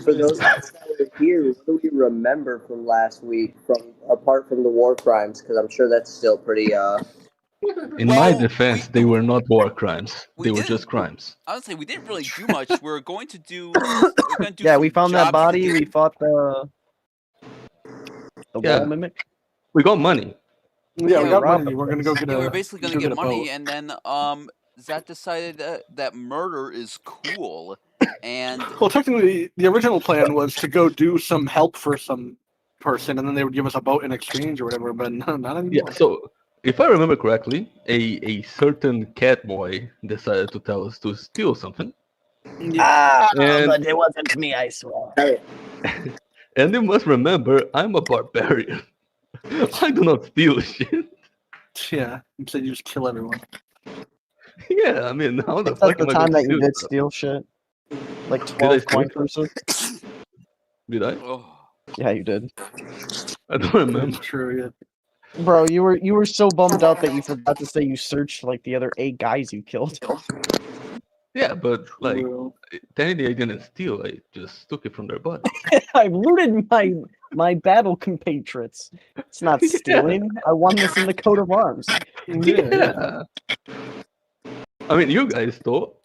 for those of us that were here, what do we remember from last week, from apart from the war crimes? Because I'm sure that's still pretty. In my Well, defense, they were not war crimes. we They were didn't- just crimes. Honestly, we didn't really do much. We're going to do. We're going to do. Yeah, some we found that jobs body. to We get- fought the Yeah. wall mimic. We got money. Yeah, we Yeah, got Rob- money. We're gonna go get Yeah, a. we were basically going go to get a money, boat. and then Zach decided that murder is cool, and Well, technically, the original plan was to go do some help for some person, and then they would give us a boat in exchange or whatever. But not anymore. Yeah. So, if I remember correctly, a certain cat boy decided to tell us to steal something, And- but it wasn't me, I swear. Hey, and you must remember, I'm a barbarian. I do not steal shit. Yeah, instead you just kill everyone. Yeah, I mean, how the That's fuck the am I time gonna that you steal did stuff? steal shit. Like I 12 steal coin stuff? purses. Did I? oh, Yeah, you did. I don't remember. That's true. Yeah. Bro, you were so bummed out that you forgot to say you searched like the other 8 guys you killed. Yeah, but like, True. technically I didn't steal. I just took it from their body. I've looted my battle compatriots. It's not Yeah. stealing. I won this in the coat of arms. Yeah. I mean, you guys stole.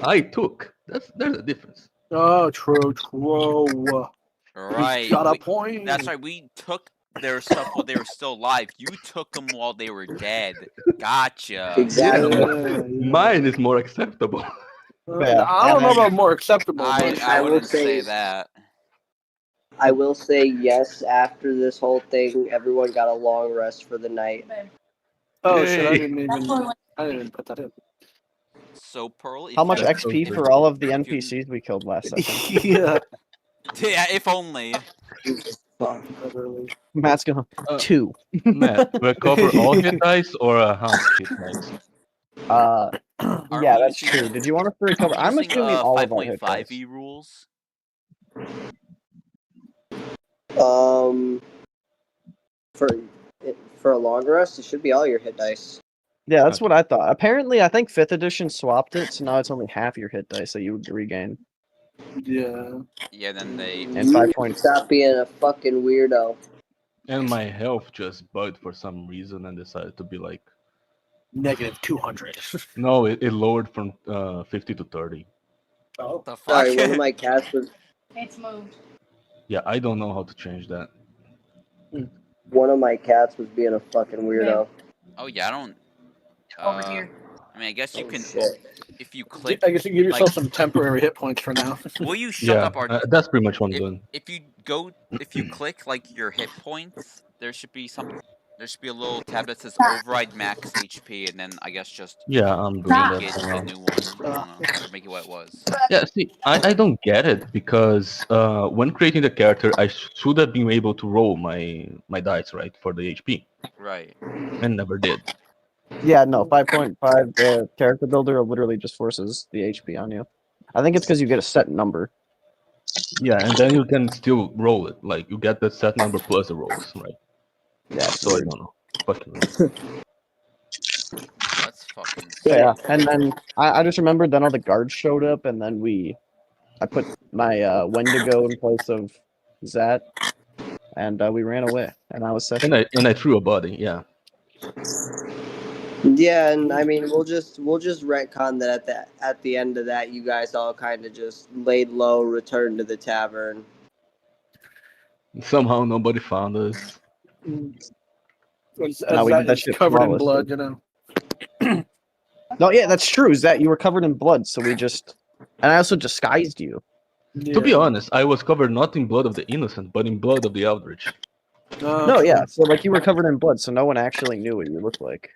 I took. There's a difference. Oh, true. True. right. Got a we- point. That's right. We took their stuff while they were still alive. You took them while they were dead. Gotcha. exactly. Yeah. Mine is more acceptable. Yeah. I don't know about more acceptable. I but I will wouldn't say- say that. I will say yes. After this whole thing, everyone got a long rest for the night. oh shit! I Yay. didn't even put that in. So Pearl, if How much you- That's so XP good. for all of the If you- NPCs we killed last session? Yeah. Yeah, if only. Fuck. Matt's gonna Uh, 2. Matt, recover all hit dice or a half hit dice? Aren't Yeah, we that's using- true. Did you want us to recover? I'm Using, assuming all of our hit dice. 5.5e rules. For for a long rest, it should be all your hit dice. Yeah, that's what I thought. Apparently, I think 5th edition swapped it, so now it's only half your hit dice that you would regain. Yeah. Yeah, then they. And 5 points. Stop being a fucking weirdo. And my health just bugged for some reason and decided to be like, Negative 200. no, it lowered from 50 to 30. Oh. The fuck? Sorry, one of my cats was It's moved. Yeah, I don't know how to change that. being a fucking weirdo. Oh yeah, I don't. Over here. I mean, I guess you Oh, can. shit. If you click. I guess you can give yourself like- some temporary hit points for now. Will you shut Yeah, up, our? that's pretty much what I'm if, doing. if you click like your hit points, there should be a little tab that says override max HP, and then I guess just Yeah, I'm doing make that it for now. a new one. I don't know, or make it what it was. Yeah, see, I don't get it because when creating the character, I should have been able to roll my dice, right, for the HP, Right. and never did. Yeah, no, 5.5, the character builder literally just forces the HP on you. I think it's because you get a set number. Yeah, and then you can still roll it. Like, you get the set number plus the rolls, right? Yeah, So I don't know. Fucking That's fucking. yeah. And then I just remembered then all the guards showed up, and then I put my Wendigo in place of Zat, and we ran away, and I was set. and I threw a body, yeah. Yeah, and I mean we'll just retcon that at the end of that you guys all kind of just laid low, returned to the tavern. Somehow nobody found us. As No, we that did that is shit covered in flawlessly. blood, you know. No, yeah, that's true. Zat, you were covered in blood, so we just, and I also disguised you. To be honest, I was covered not in blood of the innocent, but in blood of the eldritch. No, yeah, so like you were covered in blood, so no one actually knew what you looked like.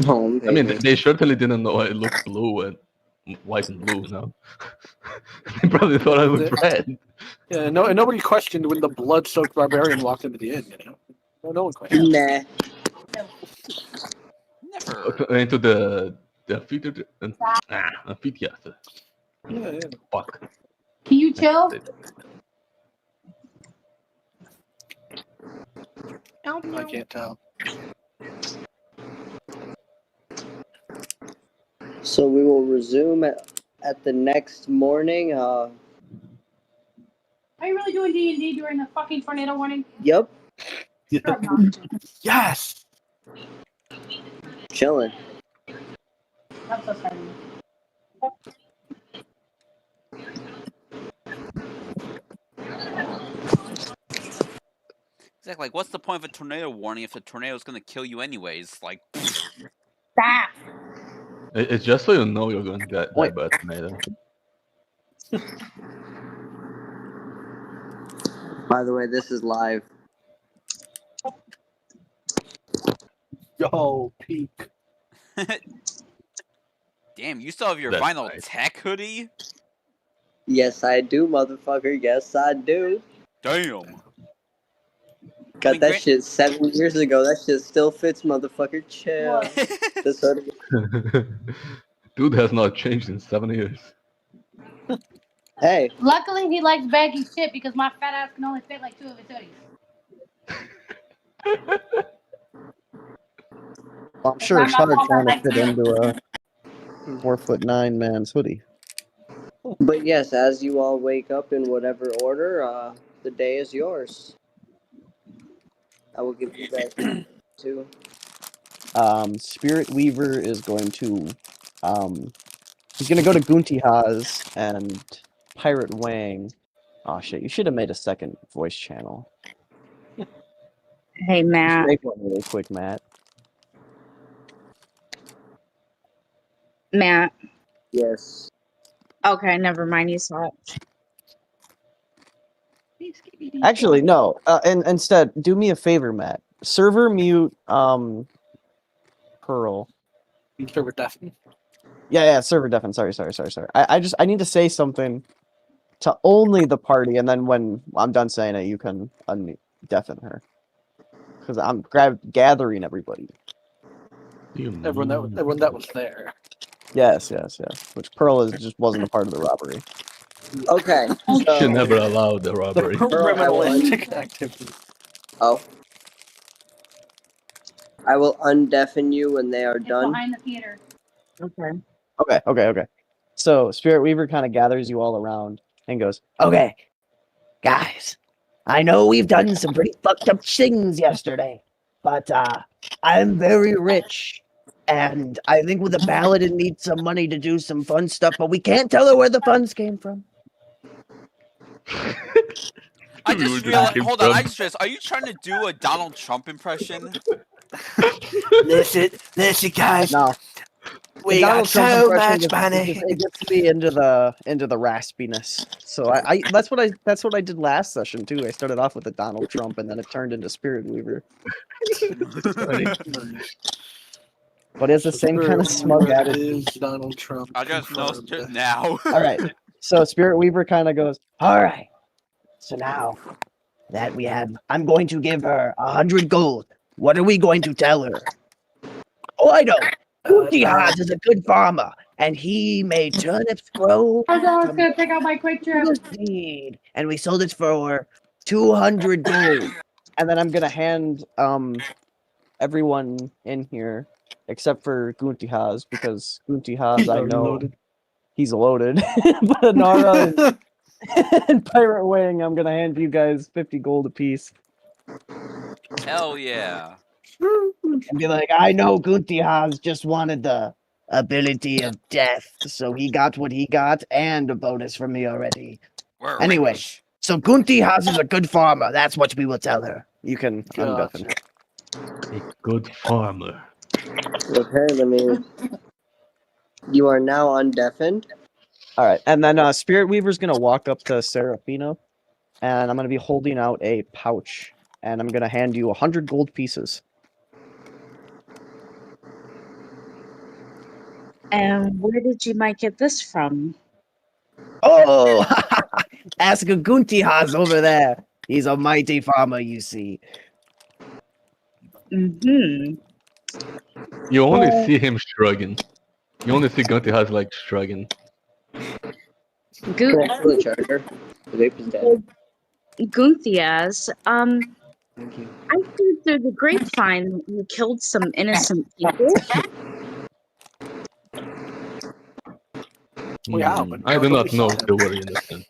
Home. I mean, they certainly didn't know I looked blue and white and blue. No, they probably thought I looked red. Yeah, no, and nobody questioned when the blood-soaked barbarian walked into the inn. You know, no one questioned. Nah. Never. Into the amphitheater. Amphitheater. Yeah, yeah. Fuck. Can you chill? I can't tell. So we will resume at the next morning. Are you really doing D&D during the fucking tornado warning? Yep, You're obnoxious. Yes. chilling. I'm so sorry. Exactly. Like, what's the point of a tornado warning if the tornado's gonna kill you anyways? Like, Stop. It's just so you know you're going to die Wait. by a tornado. By the way, this is live. Yo, peak. damn, you still have your That's final nice. tech hoodie? Yes, I do, motherfucker. Yes, I do. Damn. Got mean, that Grant- shit 7 years ago. That shit still fits, motherfucker. Chill. What? This hoodie. Dude has not changed in 7 years. Hey, Luckily, he likes baggy shit because my fat ass can only fit like 2 of his hoodies. Well, I'm sure I'm it's not hard talking trying to about fit that. into a 4'9" man's hoodie. but yes, as you all wake up in whatever order, the day is yours. I will give you guys two. Spirit Weaver is going to, he's gonna go to Guntihaz and Pirate Wang. Oh shit! You should have made a second voice channel. Hey, Just Matt. make one really quick, Matt. Matt. Yes. Okay, never mind. You saw it. Actually, no. And instead, do me a favor, Matt. Server mute, Pearl. Server deafened. Yeah, server deafen. Sorry. I need to say something to only the party, and then when I'm done saying it, you can deafen her. Because I'm gathering everybody. Everyone that was there. Yes. Which Pearl just wasn't a part of the robbery. Okay. You So, should never allow the The robbery. criminalistic activity. oh. I will undeafen you when they are It's done. behind the theater. Okay. Okay. So Spirit Weaver kind of gathers you all around and goes, "Okay, guys, I know we've done some pretty fucked up things yesterday, but I'm very rich, and I think with a paladin needs some money to do some fun stuff, but we can't tell her where the funds came from." I We just were realized. came Hold on, from- I just realized. Are you trying to do a Donald Trump impression? Listen, guys. No, We the got Donald Trump so impression much just- money. it gets me into the raspiness. So I that's what I did last session too. I started off with the Donald Trump, and then it turned into Spirit Weaver. Funny. But it's the same kind of smug attitude. Is Donald Trump. I just confirmed. noticed it now. All right. So Spirit Weaver kind of goes, "All right. So now that we have, I'm going to give her 100 gold. What are we going to tell her?" "Oh, I know. Utihaz is a good farmer, and he made turnips grow I was always from gonna take out my quick trip. the seed, and we sold it for 200 gold." And then I'm gonna hand everyone in here except for Guntihaz, because Guntihaz, I know Loaded. he's loaded. But Anara and Pirate Wing, I'm gonna hand you guys 50 gold apiece. Hell yeah. And be like, "I know Guntihaz just wanted the ability of death, so he got what he got and a bonus from me already. We're Anyway. rich. So Guntihaz is a good farmer. That's what we will tell her." You can undeafen her. A good farmer. Okay, let me. You are now undeafened. All right, and then Spirit Weaver's gonna walk up to Serafino, and I'm gonna be holding out a pouch, and I'm gonna hand you 100 gold pieces. And where did you might get this from? Oh, ask a Guntihaz over there. He's a mighty farmer, you see. Mm-hmm. You only see him shrugging. You only see Gunty has like shrugging. Can I kill the charger? The vape is dead. Gunthias, Thank you. I heard through the grapevine that you killed some innocent people. We have, but I do nobody not know saw if him. they were innocent.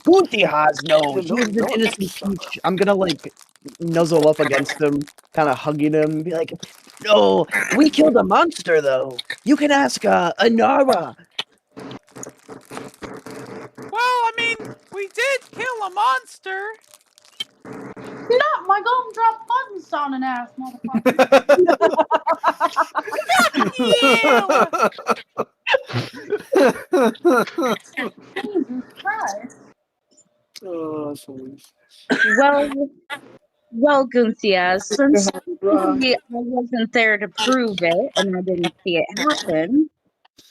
Guntias, no, Yeah, he's no an one innocent saw. peach. I'm gonna like nuzzle up against him, kind of hugging him, and be like, "No, we killed a monster though. You can ask Anara." Well, I mean, we did kill a monster. Not my gumdrop button sounding ass motherfucker. Jesus Christ. Oh, sweet. Well, Gunthias, since technically I wasn't there to prove it and I didn't see it happen,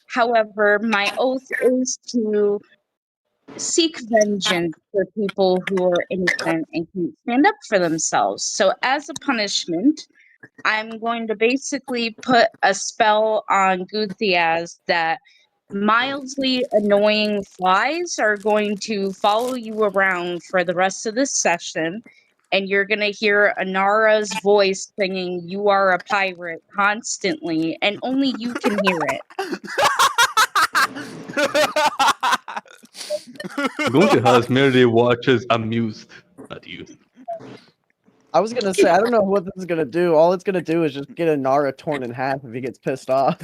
however, my oath is to seek vengeance for people who are innocent and can stand up for themselves. So, as a punishment, I'm going to basically put a spell on Guthias that mildly annoying flies are going to follow you around for the rest of this session. And you're going to hear Anara's voice singing, "You are a pirate," constantly, and only you can hear it. Gunter merely watches amused at you. I was gonna say, I don't know what this is gonna do. All it's gonna do is just get Anara torn in half if he gets pissed off.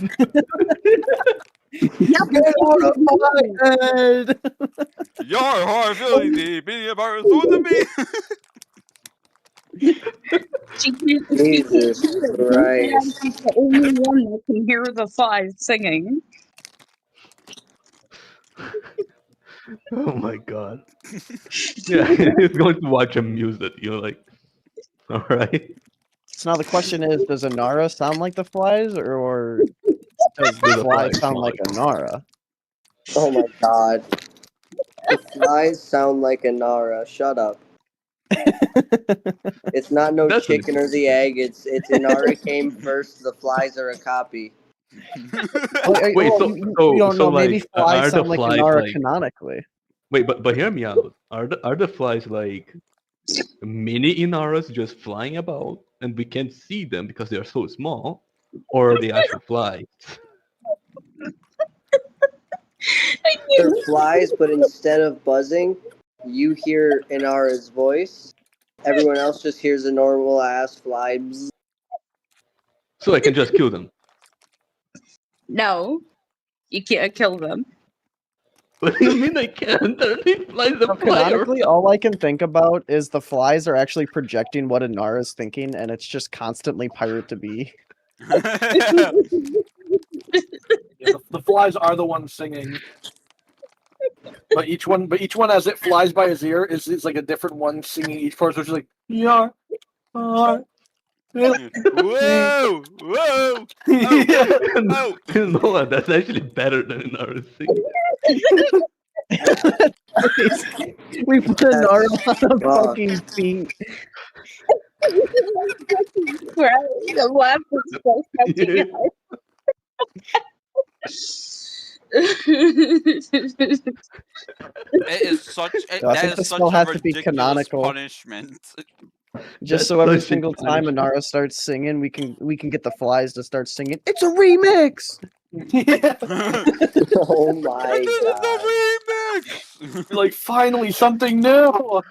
Yeah, Get out of my head! Your heart feeling the beating of our soul to me. she can't Jesus hear it. Christ. She's the only one that can hear the flies singing. Oh my god. Yeah, he's going to watch amused at you, like, alright. So now the question is, does Anara sound like the flies, or does the Do the flies flies sound like Anara? Oh my god. The flies sound like Inara. Shut up. It's not no That's chicken or the egg. It's Inara came first. The flies are a copy. Wait, you so don't know. Maybe like, flies are the sound like flies Anara like? canonically. Wait, but hear me out. Are the flies like mini Inaras just flying about and we can't see them because they are so small, or are they actual flies? They're flies, but instead of buzzing, you hear Inara's voice. Everyone else just hears a normal ass fly. Bzz. So I can just kill them. No, you can't kill them. What do you mean I can't? Are they flies So that fly canonically, around? all I can think about is the flies are actually projecting what Anara is thinking, and it's just constantly pirate to be. Yeah, the flies are the ones singing. But each one as it flies by his ear is like a different one singing each chorus, which is like yeah. Whoa! Whoa! Yeah. Oh! You know what? That's actually better than in our singing. We put Anara on a Fuck. fucking feet. Right? The left is so catchy. It is such. So I That think is the such spell a has to be ridiculous canonical. punishment. Just That's so every such a single time punishment. Anara starts singing, we can get the flies to start singing. It's a remix. Yeah. Oh my This is god. the remix. Like finally something new.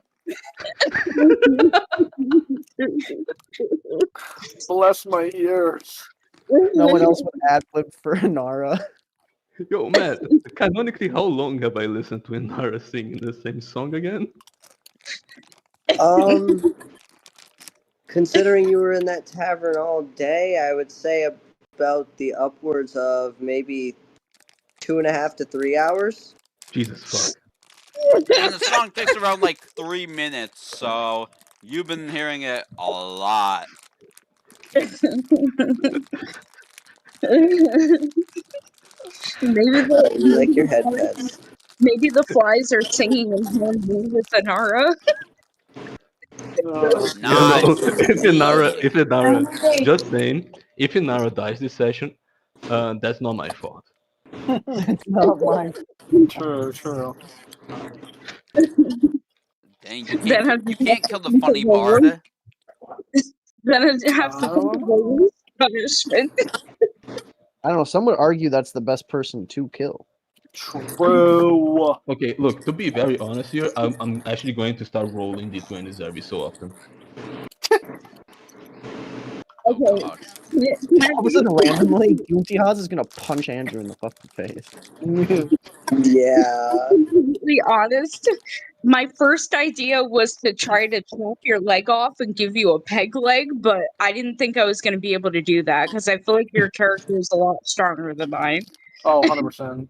Bless my ears. No one else would ad lib for Anara. Yo, Matt, canonically, how long have I listened to Inara singing the same song again? Considering you were in that tavern all day, I would say about the upwards of maybe 2.5 to 3 hours. Jesus fuck. And the song takes around like 3 minutes, so you've been hearing it a lot. Maybe You like your head pets. maybe the flies are singing in harmony with Anara. Nice. If Inara, just saying, if Inara dies this session, that's not my fault. It's not mine. True. Dang, Then you can't kill the funny bard. Then I'd have to think of the least punishment. I don't know. Some would argue that's the best person to kill. True. Okay, look, to be very honest here, I'm actually going to start rolling D20s every so often. Oh Okay. god. All of a sudden, randomly, Goonty Haas is gonna punch Andrew in the fucking face. Yeah. Completely honest, my first idea was to try to chop your leg off and give you a peg leg, but I didn't think I was going to be able to do that because I feel like your character is a lot stronger than mine. Oh, 100%.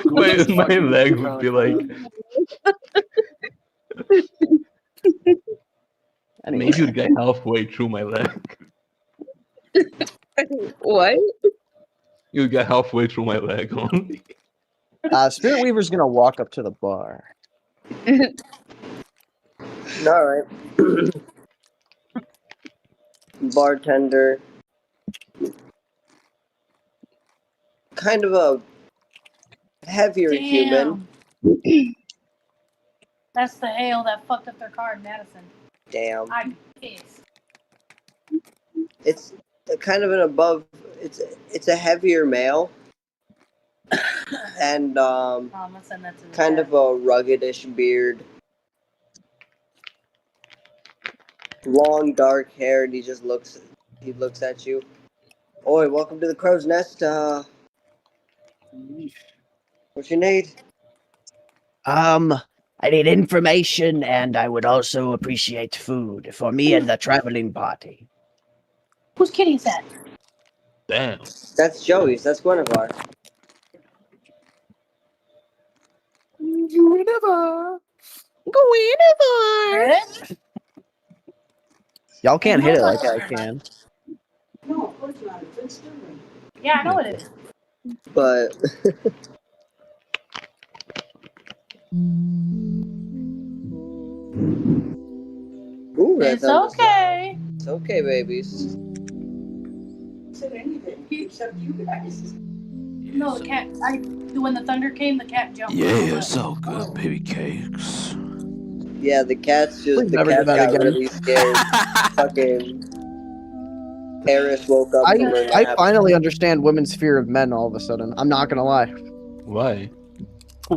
My leg would be like, Anyway, maybe you'd get halfway through my leg. What? You'd get halfway through my leg only. Spirit Weaver's gonna walk up to the bar. All right. Bartender. Kind of a heavier human. Damn. That's the ale that fucked up their car in Madison. Damn. I'm pissed. It's kind of an above. It's a heavier male. And I'm gonna send that to the kind chat. of a ruggedish beard. Long dark hair, and he looks at you. Oi, welcome to the Crow's Nest. What you need? I need information, and I would also appreciate food for me and the traveling party. Whose kitty is that? Damn. That's Joey's. That's Guinevere. Red? Y'all can't hit it like I can. No, of course not. Yeah, I know it is. But ooh, It's okay. It's okay, babies. Said anything except you guys. No, the cat. When the thunder came, the cat jumped. Yeah, so good, baby cakes. Yeah, the cat's just Please the never cat do that got again. really scared. Fucking Paris woke up from her I nap. finally understand women's fear of men all of a sudden. I'm not gonna lie. Why?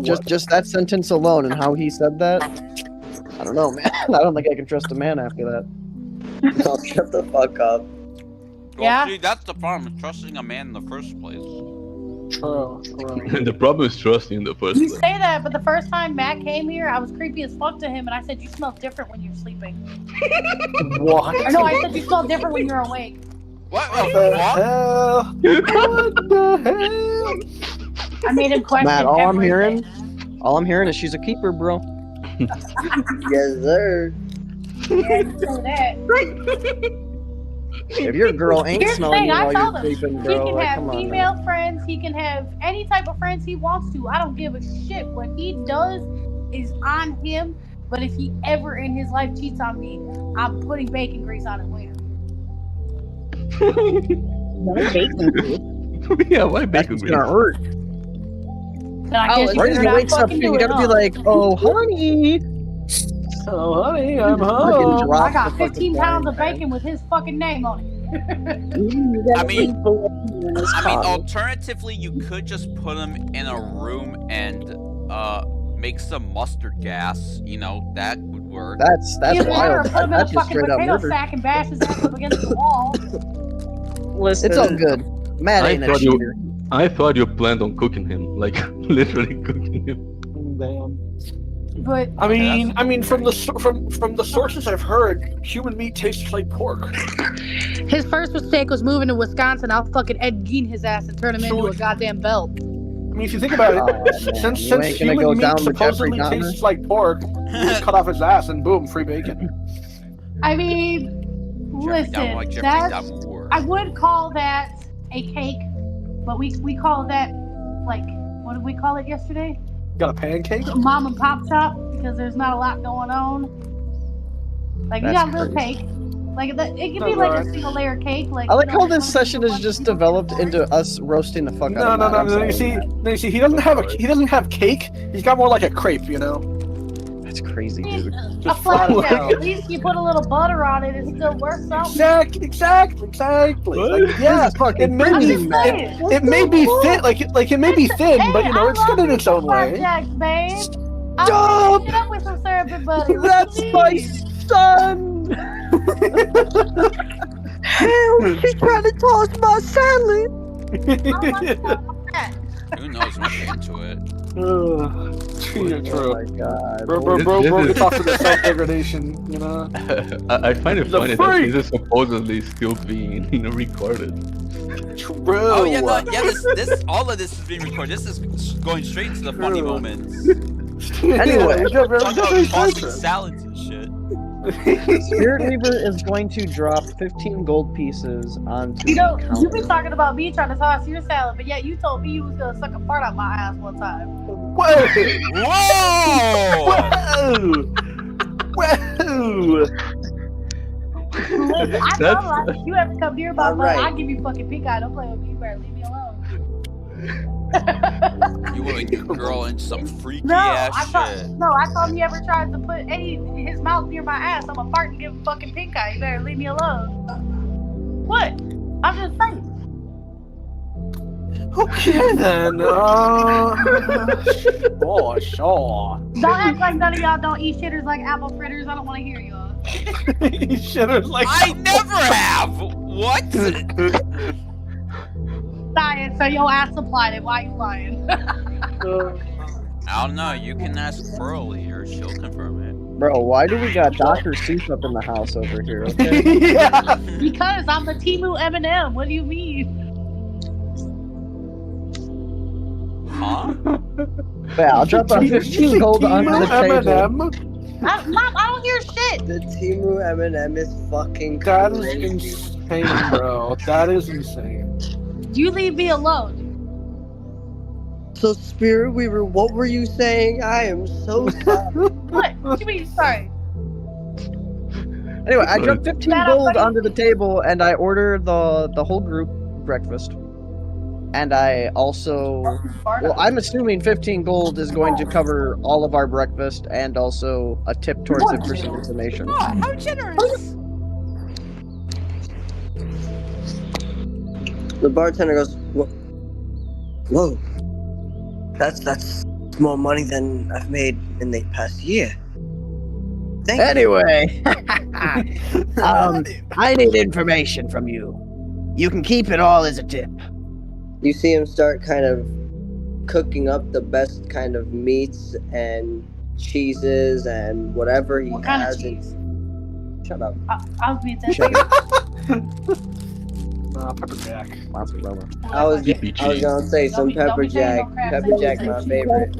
Just that sentence alone and how he said that. I don't know, man. I don't think I can trust a man after that. Oh, shut the fuck up. Well, Yeah. see, that's the problem, trusting a man in the first place. True. The problem is trusting in the first You place. say that, but the first time Matt came here, I was creepy as fuck to him, and I said, "You smell different when you're sleeping." What? Or no, I said, "You smell different when you're awake." What What the the fuck? hell? What the hell? I made him question Matt, all I'm everything. hearing is she's a keeper, bro. Yes, sir. Yeah, you say that. If your girl ain't Here's the smelling thing, you I while told you're him, sleeping, He bro, can like, have come on. female friends. He can have any type of friends he wants to. I don't give a shit. What he does is on him. But if he ever in his life cheats on me, I'm putting bacon grease on him later. Not bacon grease. Yeah, why bacon It's grease? gonna hurt. And I Oh, guess it's you Right better as he not wakes up, fucking you do it, gotta be huh? like, oh, honey. Oh, honey, I'm Fucking home. drop I got the fucking 15 pounds of frying bacon with his fucking name on it. You gotta I mean- leave bologna in his I mean, coffee. alternatively, you could just put him in a room and make some mustard gas. You know, that would work. That's Either that or wild. put him in a That's just fucking straight up potato murder. sack and bash his ass up against the wall. Listen, It's all good. Matt I ain't a thought you- cheater. I thought you planned on cooking him, like literally cooking him. Damn. But I mean, from the sources I've heard, human meat tastes like pork. his first mistake was moving to Wisconsin. I'll fucking Ed Gein his ass and turn him into a goddamn belt. I mean, if you think about it, Oh, man, since you ain't gonna human go meat down with Jeffrey supposedly Dahmer? tastes like pork, you just cut off his ass and boom, free bacon. I mean, Jeffrey Dahmer, listen, like Jeffrey that's, Dahmer. I would call that a cake, but we call that, like, what did we call it yesterday? Got a pancake? Mom and pop shop, because there's not a lot going on. Like, you That's got a little crazy. cake. Like, it could be That's like alright. a single layer cake. Like, I like you know, how this something session you is want just to developed for it. into us roasting the fuck No, out no, of no, Matt. no. I'm You sorry, see, Matt. no, you see, he doesn't have cake. He doesn't have cake. He's got more like a crepe, you know. That's crazy, dude. A Just flat as flapjack. hell. At least you put a little butter on it, it's still worth something. Exactly. What? Like, yeah, This is fucking it may I'm be just saying. it may be thin, like it may be thin, Hey, but you know I it's love good in me its some own way. flapjacks, babe. Stop! I'll pick it up with some syrup and butter. What That's you my mean? son! Help! He's trying to toss my salad! I like that. Who knows? Might be into it. True. Oh my god. Bro gets off to the self-degradation, you know? I find it The funny that freak! this is supposedly still being recorded. True. Oh yeah, no, yeah. This all of this is being recorded. This is going straight into the funny moments. Anyway. Yeah, we're Talking very about tossing close. salads and shit. Spirit Weaver is going to drop 15 gold pieces onto You know, the you been counter. talking about me trying to toss your salad, but yet you told me you was gonna suck a fart out my ass one time. Whoa! Whoa! Listen, I That's- know, like, you ever come near my butt, Alright. I give you fucking pink eye. Don't play with me, you better leave me alone. You want to girl into some freaky No, ass I shit. told him you ever tried to put his mouth near my ass, I'm gonna fart and give him fucking pink eye. You better leave me alone. What? I'm just saying. Okay then. Oh, sure. Don't act like none of y'all don't eat shitters like apple fritters. I don't want to hear y'all. You should have like. I never have. What? Lying, so your ass supplied it. Why you lying? I don't know. You can ask Pearlie, or she'll confirm it. Bro, why do we got Dr. Seuss up in the house over here, okay? Yeah. Because I'm the Timu Eminem. What do you mean? Huh? Yeah, I'll drop a 15 gold onto the table. Eminem? Mom, I don't hear shit. The Timu Eminem is fucking That is crazy. insane, bro. That is insane. You leave me alone. So, Spirit Weaver, what were you saying? I am so sorry. What? What you mean? Sorry. Anyway, I dropped 15 That gold already- onto the table, and I ordered the whole group breakfast. And I also, well, I'm assuming 15 gold is going to cover all of our breakfast and also a tip towards it for some information. Oh, how generous! The bartender goes, "Whoa, that's more money than I've made in the past year." Thank you. Anyway, I need information from you. You can keep it all as a tip. You see him start kind of cooking up the best kind of meats and cheeses and whatever he What kind of has. cheese? Shut up. I'll be that. Pepper Jack. Mozzarella. I was Yippee gonna say some Don't be pepper saying no jack. crap Pepper jack, sandwiches. my favorite.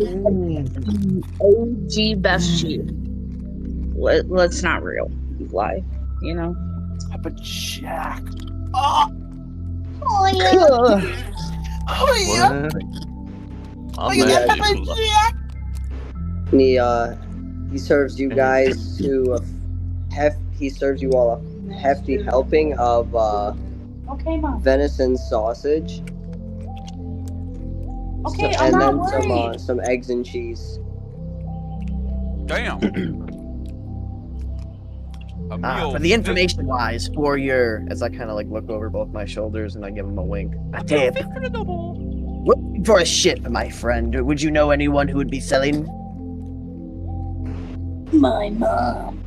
OG best cheese. Let's not lie, you know. Pepper Jack. Oh yeah. Oh yeah. I'm Look at that actually Pepper Jack. He serves you guys to he serves you all a hefty helping of Okay, mom. venison sausage. Okay, And I'm then not worried. some eggs and cheese. Damn. A meal For the information wise, for your, as I kind of like look over both my shoulders and I give him a wink. A tip. Looking for a ship, my friend. Would you know anyone who would be selling? My mom.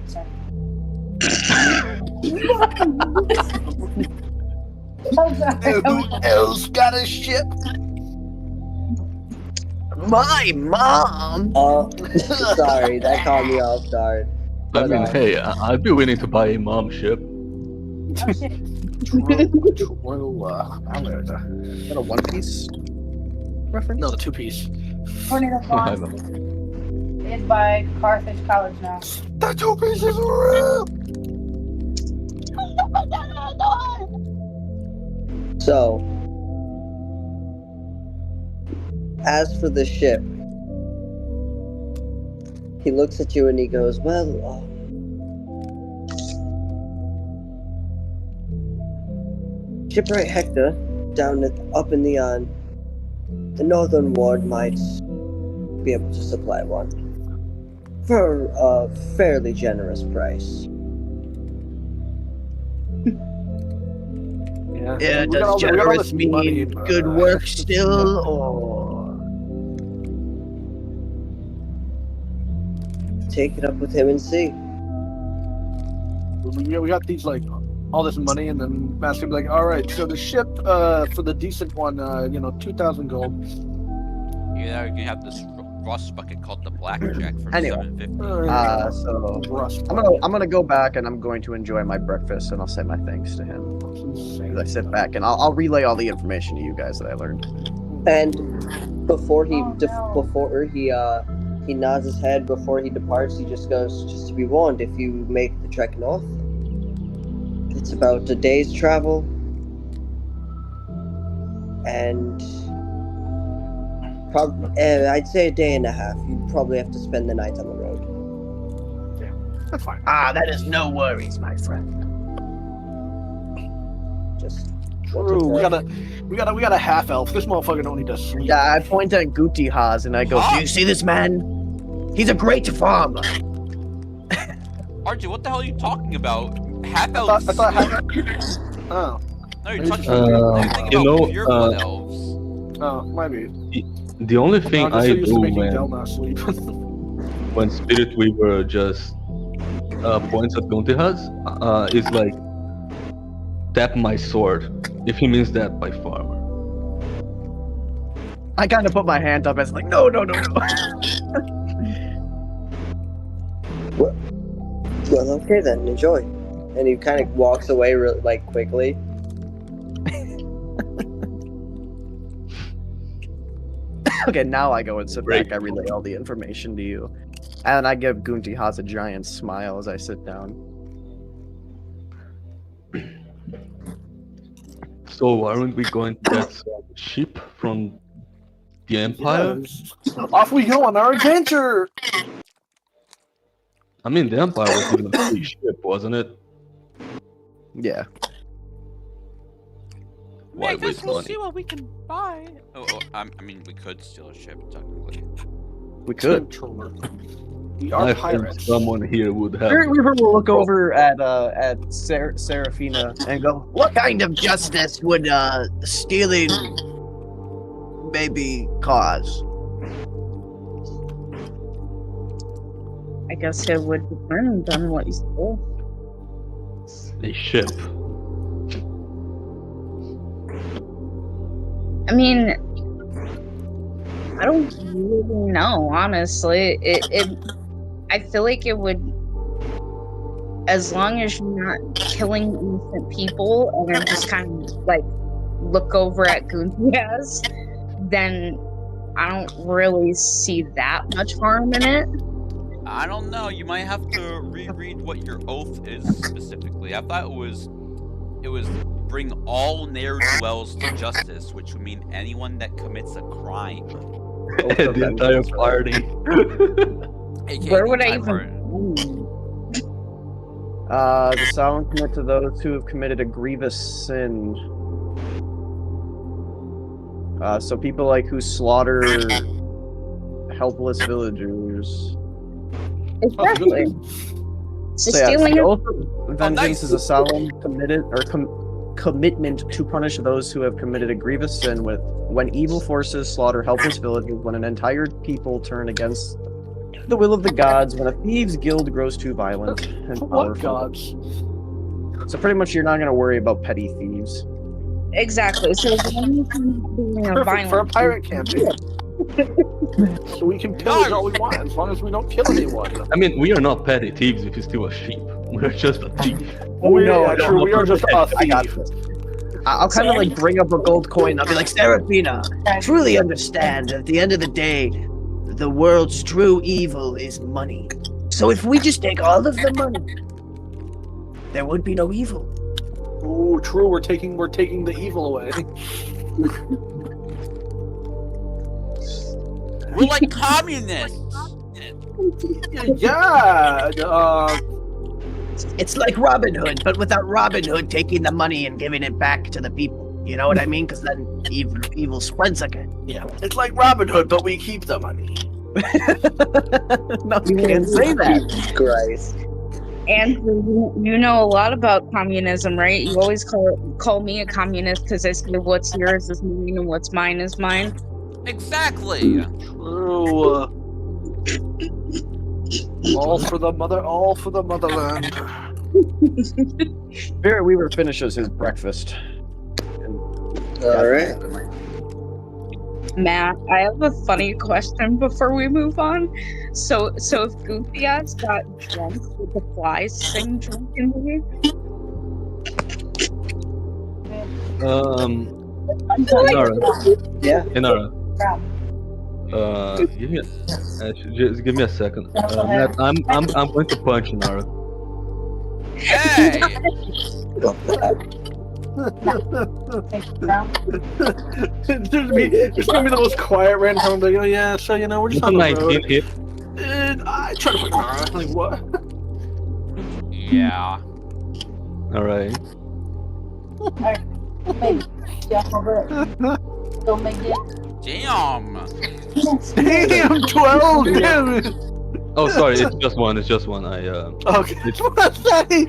Who else got a ship? My mom. Sorry, that caught me off guard. I But, mean, hey, I'd be willing to buy a mom ship. Ballard. Is that a One Piece reference? No, the 2-piece. Tornado I Farm know. is by Carthage College now. The 2-piece is real. So, as for the ship, he looks at you and he goes, "Well, Shipwright Hector down up in the northern ward might be able to supply one. for a fairly generous price. Yeah. Yeah, we got does all the- we got all generous this mean money, good work still, or Take it up with him and see. we got these like all this money, and then Master will be like, all right, so the ship for the decent one, 2,000 gold. You can have this rust bucket called the Blackjack for Anyway. 750. so Rust. I'm gonna go back and I'm going to enjoy my breakfast and I'll say my thanks to him as I sit back and I'll relay all the information to you guys that I learned. And before he he nods his head before he departs, he just goes, just to be warned, if you make the trek north, it's about a day's travel, and I'd say a day and a half. You'd probably have to spend the night on the road. Yeah, that's fine. That is no worries, my friend. Just True. We got a half elf. This motherfucker don't need to sleep. Yeah, I point at Guti Haas and I go, do you see this man? He's a great farmer. RJ, what the hell are you talking about? Half I elves. thought half. Oh, No, you're talking you know, about pure blood elves. might be. The only thing I'm just I so used to do making when Del not sleep. when Spirit Weaver just points at Guntihas is like tap my sword. If he means that by farmer. I kind of put my hand up as like, no. well, okay then, enjoy. And he kind of walks away quickly. Okay, now I go and sit back. I relay all the information to you. And I give Gunti Haas a giant smile as I sit down. So aren't we going to get some sheep from the Empire? Yes. Off we go on our adventure. I mean, the Empire was even a free ship, wasn't it? Yeah. Why waste money? what we can buy. I mean, we could steal a ship, technically. We could. We I are think pirates. someone here would have. Spirit Weaver will look over at Seraphina and go, what kind of justice would stealing maybe cause? I guess it would depend on what you stole. A ship. I mean, I don't really know, honestly. I feel like it would, as long as you're not killing innocent people and then just kind of like look over at Guntias, then I don't really see that much harm in it. I don't know. You might have to reread what your oath is specifically. I thought it was bring all ne'er-do-wells to justice, which would mean anyone that commits a crime. The entire party. AKA Where would the I entire even? party. The solemn commit to those who have committed a grievous sin. So people like who slaughter helpless villagers. Exactly. So So yeah, stealing the is oath of vengeance nice. is a solemn commitment to punish those who have committed a grievous sin with when evil forces slaughter helpless villagers, when an entire people turn against the will of the gods, when a thieves guild grows too violent and What powerful. gods? So pretty much you're not going to worry about petty thieves. exactly. So as long as you're not being a Perfect violent for a pirate campaign. So we can pillage all we want as long as we don't kill anyone. I mean, we are not petty thieves if you steal a sheep. We're just a thief. Oh, no, yeah, true. We are just a I got thief. this. I'll kind of like bring up a gold coin. I'll be like, Seraphina, truly understand that at the end of the day, the world's true evil is money. So if we just take all of the money, there would be no evil. Ooh, true. We're taking the evil away. We're like communists. Yeah. It's like Robin Hood, but without Robin Hood taking the money and giving it back to the people. You know what I mean? Because then evil spreads again. Yeah. It's like Robin Hood, but we keep the money. No, you can't say that. Christ. Andrew, you know a lot about communism, right? You always call me a communist because I say what's yours is mine and what's mine is mine. Exactly. True. All for the motherland. Spirit Weaver finishes his breakfast. All right. Matt, I have a funny question before we move on. So if Goofy Ass got drunk with the flies thing drunkenly, Inara. Yeah. Inara. Just give me a second. Matt, I'm going to punch Inara. Hey. It's gonna be the most quiet random time. Like, oh yeah, so you know we're just It's a on the road. 19 hit. I try to put Nara. Like what? Yeah. All right. Damn. Damn, 12. Damn it. Oh, sorry. It's just one. It's just one. Okay. That's what I say.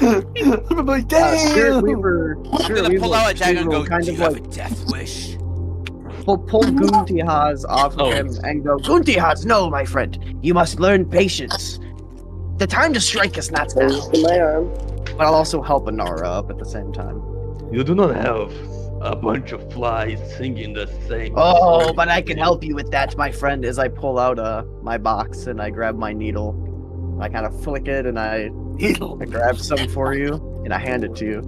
I'm like, Spirit damn. Weaver. I'm Spirit gonna Weaver pull out a dagger and will go, kind do of you have like a death wish? pull Guntihaz off of Oh. him and go, Guntihaz, no, my friend. You must learn patience. The time to strike is not now. Thanks to my arm. But I'll also help Inara up at the same time. You do not have a bunch of flies singing the same. Oh, song. but I can help you with that, my friend, as I pull out my box and I grab my needle. I kind of flick it and I grab some for you and I hand it to you.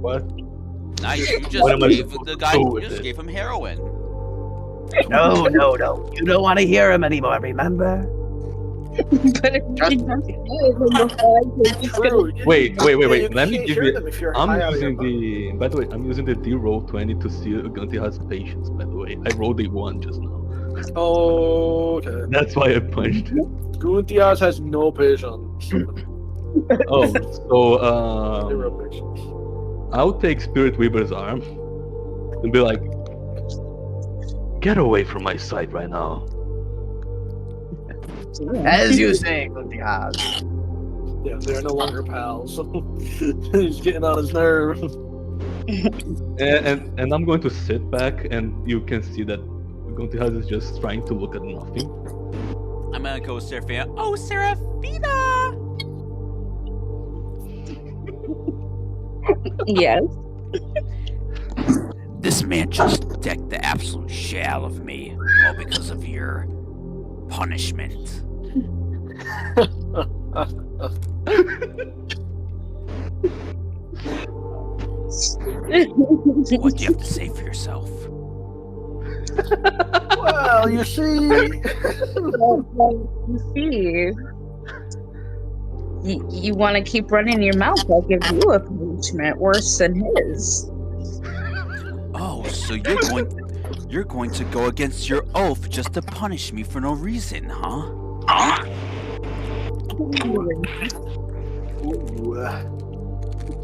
What? Nice. You What am I just gave supposed the to guy. do You with just it? gave him heroin. No. You don't want to hear him anymore, remember? but if Trust you just do it, then the flies are just True. gonna- Wait. You Let me can't give hear you. them if you're I'm high out of your using the. By the way, I'm using the D-roll 20 to see if Gunty has patience. By the way, I rolled a 1 just now. Oh, okay. That's why I punched it. Gunthias has no patience. Oh, so Zero patience. I'll take Spirit Weaver's arm and be like, "Get away from my sight right now." As you say, Guntihaz. Yeah, they're no longer pals. He's getting on his nerve. And I'm going to sit back, and you can see that Guntihaz is just trying to look at nothing. I'm gonna go Seraphina. Oh, Seraphina! Yes. This man just decked the absolute shit out of me, all because of your punishment. What do you have to say for yourself? Well, you see. You see, you want to keep running your mouth, I'll give you a punishment worse than his. Oh, so you're going to go against your oath just to punish me for no reason, huh? Ooh.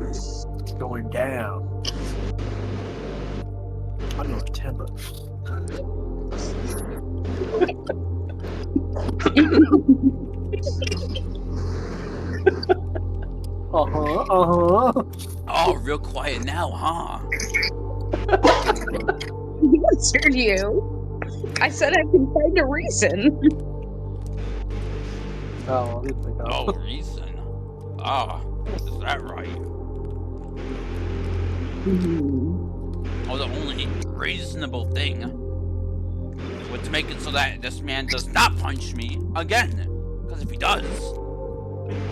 It's going down. I know timber. Oh, real quiet now, huh? Who answered you? I said I can find a reason. Oh, I didn't think of Oh, reason? Ah, is that right? Oh, the only reasonable thing would to make it so that this man does not punch me again. Because if he does,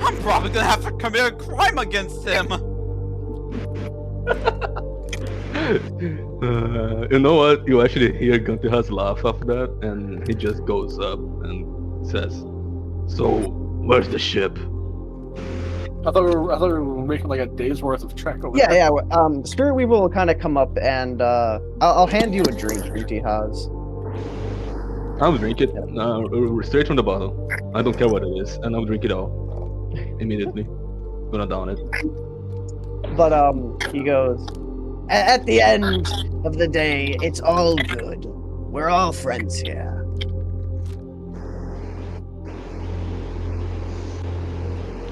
I'm probably gonna have to commit a crime against him. You know what? You actually hear Guntihaz laugh after that, and he just goes up and says, "So, where's the ship?" I thought we were making like a day's worth of trek over there. Yeah. Spirit Weaver will kind of come up and I'll hand you a drink, Guntihaz. I'll drink it straight from the bottle. I don't care what it is, and I'll drink it all immediately. Gonna down it. But he goes, at the end of the day, it's all good. We're all friends here.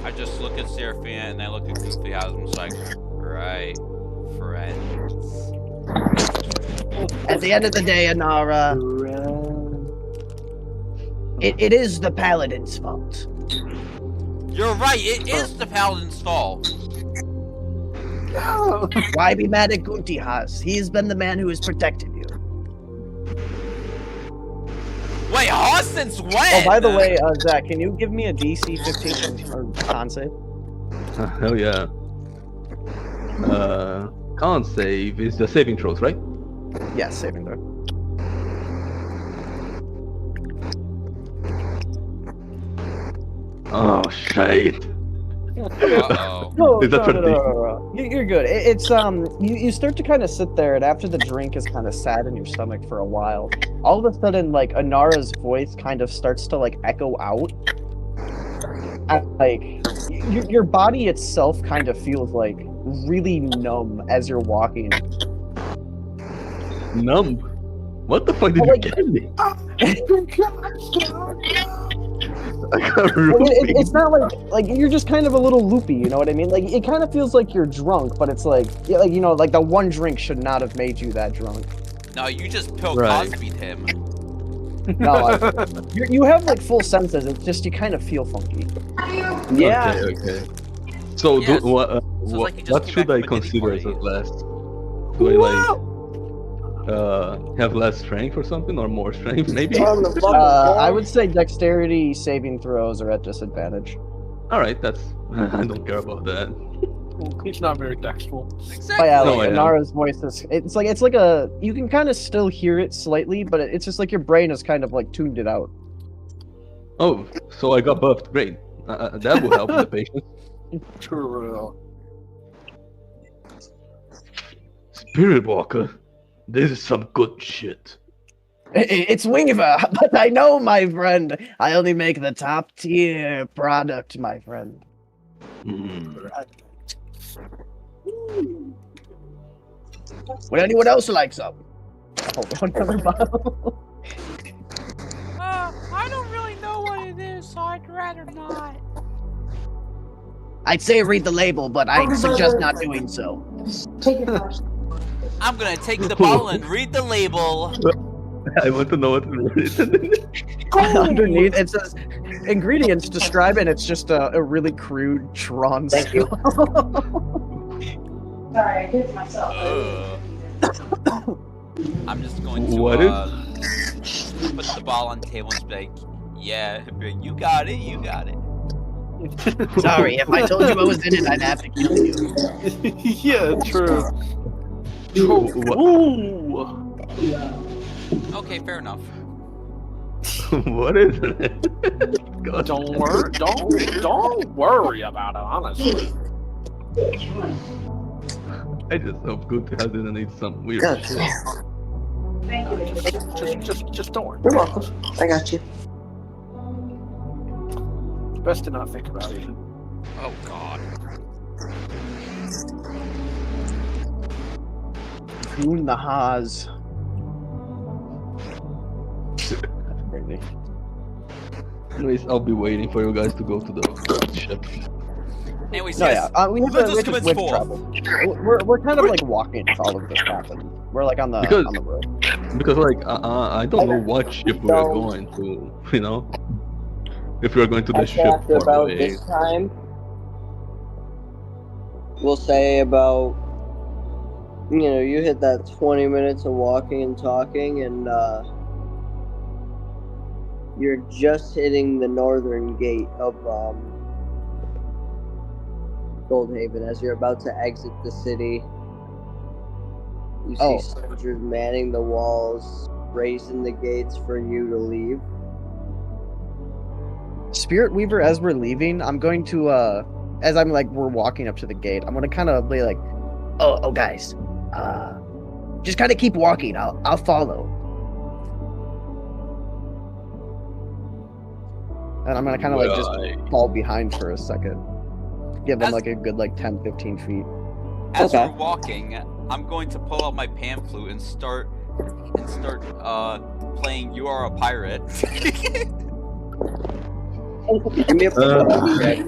I just look at Seraphina and I look at Goofy. I was like, right, friends. At the end of the day, Anara, it is the paladin's fault. You're right. It is the paladin's fault. Why be mad at Guntihas? He's been the man who has protected you. Wait, Haas since when? Oh, by the way, Zach, can you give me a DC 15 or con save? Hell yeah. Con save is the saving throws, right? Yes, saving throw. Oh shit. Uh-oh. No, Is that for the You're good. It's you start to kind of sit there, and after the drink is kind of sat in your stomach for a while, all of a sudden, like Anara's voice kind of starts to like echo out. And, like your body itself kind of feels like really numb as you're walking. Numb? What the fuck did Well, you like- get me? It's not like you're just kind of a little loopy, you know what I mean? Like it kind of feels like you're drunk, but it's like you know, like the one drink should not have made you that drunk. No, you just Bill Right. Cosby'd him. No, you have like full senses. It's just you kind of feel funky. Yeah. Okay. So, Yes. what it's like he just what came should back I from a consider dating as a party. less? Do I like have less strength or something, or more strength maybe? On the fucking I floor. would say dexterity saving throws are at disadvantage. All right, that's I don't care about that. He's not very dexterous. Oh Exactly. yeah, No, like I am. Nara's voice is. It's like a. You can kind of still hear it slightly, but it's just like your brain has kind of like tuned it out. Oh, so I got buffed. Great. That will help with the patient. True. Spirit Walker, this is some good shit. It's Weaver, but I know, my friend. I only make the top tier product, my friend. Would anyone else like some? Oh, another bottle. I don't really know what it is, so I'd rather not. I'd say read the label, but I'd suggest not doing so. Take it first. I'm gonna take the bottle and read the label. I want to know what it is. Underneath it says ingredients describe it. It's just a really crude Tron. Thank you. Sorry, I did it myself. I'm just going to What put the ball on the table and be like, yeah, you got it, you got it. Sorry, if I told you I was in it, I'd have to kill you. Yeah, true. Ooh. Okay, fair enough. What is it? God. Don't worry about it, honestly. I just hope Good has didn't eat some weird God. shit. Thank you. Just don't worry. You're welcome. I got you. It's best to not think about it. Oh god. Boon the Haas. Crazy. Anyways, I'll be waiting for you guys to go to the ship. Anyways, No, yes. yeah, we have Let to, us we have commence to forth. travel. We're kind of like walking as all of this happens. We're like on the Because- on the road. Because like I don't know what ship we're So- going to, you know. If we're going to the I'd say ship after far about away. this time, we'll say about, you hit that 20 minutes of walking and talking, and you're just hitting the northern gate of Goldhaven as you're about to exit the city. You see Oh. soldiers manning the walls, raising the gates for you to leave. Spirit Weaver, as we're leaving, I'm going to as I'm like we're walking up to the gate, I'm gonna kind of be like, oh guys, just kind of keep walking. I'll follow. And I'm gonna kind of like just fall behind for a second. Give them As- like a good like 10-15 feet. As Okay. we're walking, I'm going to pull out my pan flute and start playing "You Are a Pirate." Give me a performance check.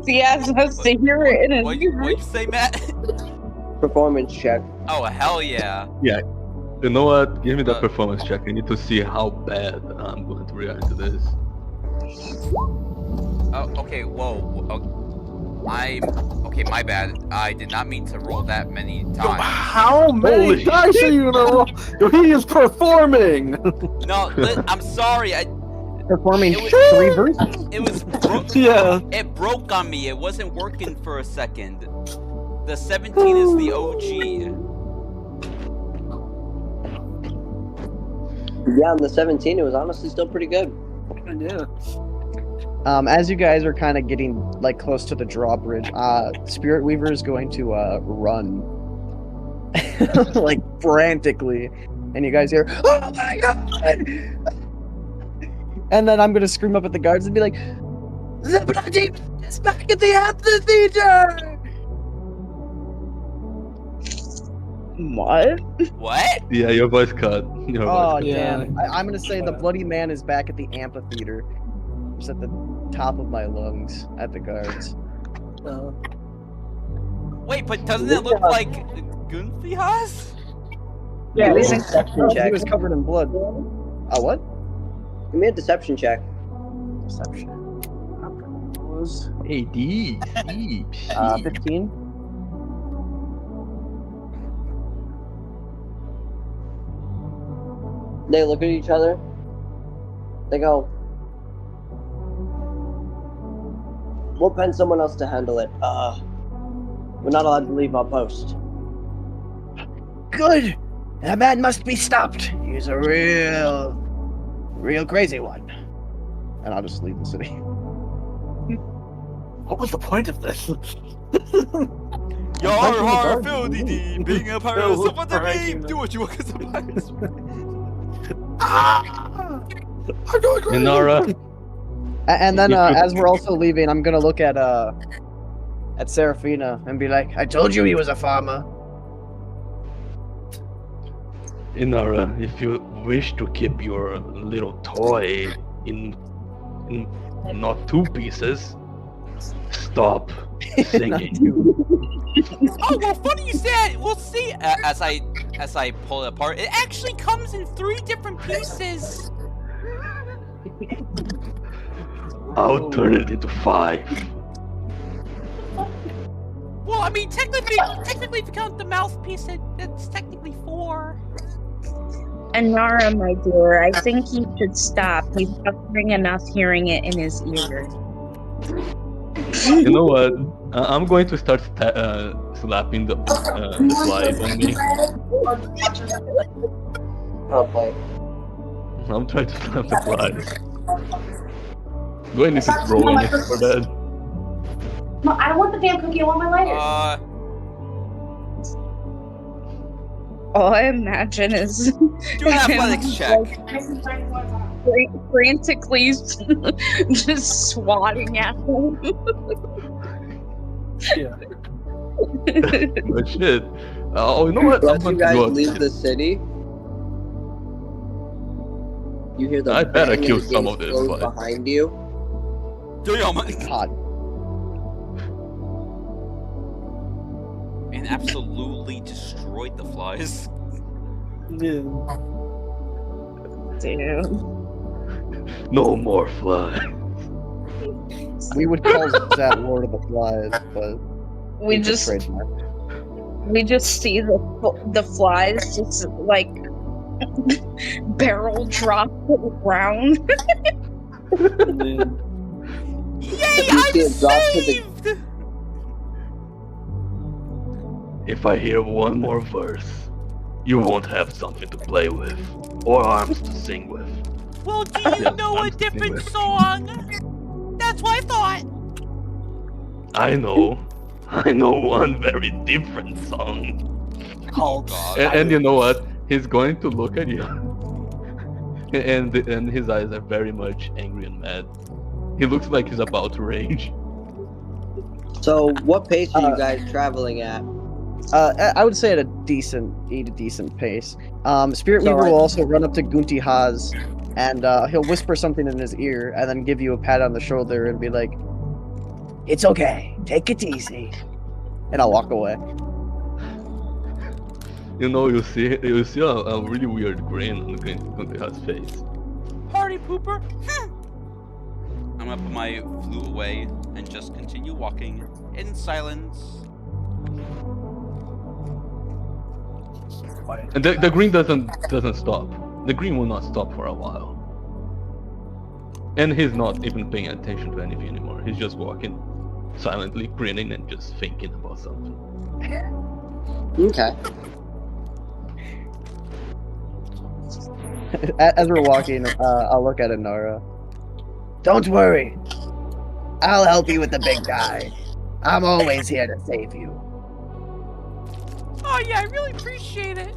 He asked us to hear it in his What'd ear. you say, Matt? Performance check. Oh, hell yeah. You know what? Give me that performance check. I need to see how bad I'm going to react to this. Oh, okay, whoa. Okay, my bad. I did not mean to roll that many Yo, times. how many Holy dice are you gonna roll? Yo, he is performing. No, I'm sorry. Performing It was- 3 verses. It was Yeah. It broke on me. It wasn't working for a second. The 17 is the OG. Yeah, on the 17, it was honestly still pretty good. Yeah. As you guys are kind of getting like close to the drawbridge, Spirit Weaver is going to run like frantically, and you guys hear, "Oh my god!" And then I'm gonna scream up at the guards and be like, "The bloody is back at the amphitheater!" What? What? Yeah, your voice cut. Your Oh voice cut. Yeah. damn! I'm gonna say the bloody man is back at the amphitheater. Just at the top of my lungs at the guards. Wait, but doesn't it look like Gunthy has? Yeah, Give me he's a in- deception He check. was covered in blood. What? Give me a deception check. Deception. Was Hey, D. 15. They look at each other. They go, "We'll pen someone else to handle it. We're not allowed to leave our post." Good. That man must be stopped. He's a real crazy one. And I'll just leave the city. What was the point of this? Yar punching the har guards. filthy dee, being a pirate is what the name. Do what you want as a pirate. I'm going crazy. Inara, And then as we're also leaving, I'm gonna look at Serafina and be like, "I told you he was a farmer." Inara, if you wish to keep your little toy in not 2 pieces, stop singing. Oh, well, funny you said. We'll see. As I pull it apart, it actually comes in 3 different pieces. I'll turn it into 5. Well, I mean, technically, if you count the mouthpiece, it's technically 4. Anara, my dear, I think he should stop. He's suffering enough hearing it in his ear. You know what? I'm going to start slapping the flies on me. Oh boy. I'm trying to slap the flies. Do I need to throw anything for that? No, I don't want the damn cookie. I want my lighter. All I imagine is Do an athletics check. frantically just swatting at them. Yeah. But shit. Oh, you know what? I'm As you going to guys go leave outside. the city, you hear the I better bang kill of the some gates of this, close but- behind you. Damn. God. And absolutely destroyed the flies. Yeah. Damn. No more flies. We would call that Lord of the Flies, but We it's a just trademark. see the flies just like barrel drop to the ground. Yay! You see it drop to the- Saved. If I hear one more verse, you won't have something to play with, or arms to sing with. Well, do you Yeah, know a I'm different seeing song? That's what I thought. I know one very different song. Oh God. And you know what? He's going to look at you, and his eyes are very much angry and mad. He looks like he's about to rage. So, what pace are you guys traveling at? I would say at a decent pace. Spirit So Weaver I- will also run up to Gunti Haas and he'll whisper something in his ear, and then give you a pat on the shoulder and be like, "It's okay, take it easy," and I'll walk away. You know, you see a really weird grin on Gunteha's face. Party pooper! I'm gonna put my flute away and just continue walking in silence. And the green doesn't stop. The green will not stop for a while. And he's not even paying attention to anything anymore. He's just walking silently, grinning, and just thinking about something. Okay. As we're walking, I'll look at Inara. Don't worry. I'll help you with the big guy. I'm always here to save you. Oh yeah, I really appreciate it.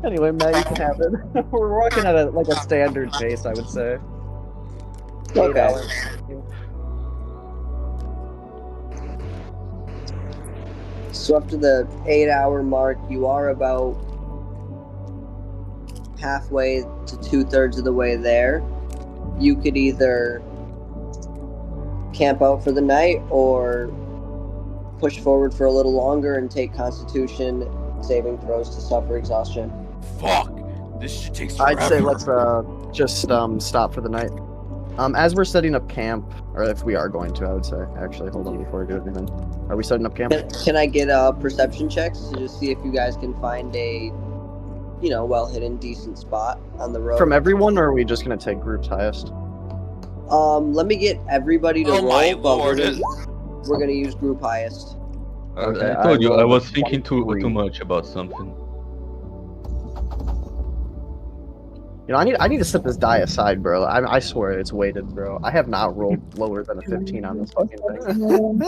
Anyway, Matt, you can have it. We're walking at a standard pace, I would say. 8 Okay. hours. So up to the 8-hour mark, you are about halfway to 2/3 of the way there. You could either camp out for the night or push forward for a little longer and take Constitution saving throws to suffer exhaustion. Fuck! This shit takes forever. I'd say let's just stop for the night. As we're setting up camp, or if we are going to, I would say. Actually, hold on before we do anything. Are we setting up camp? Can I get perception checks to just see if you guys can find a, well-hidden, decent spot on the road? From everyone, or are we just gonna take groups highest? Let me get everybody to Oh roll, my but lord! we're gonna use group highest. Okay, I told you I rolled was a thinking too 23. much about something. I need to set this die aside, bro. I swear it's weighted, bro. I have not rolled lower than a 15 on this fucking thing.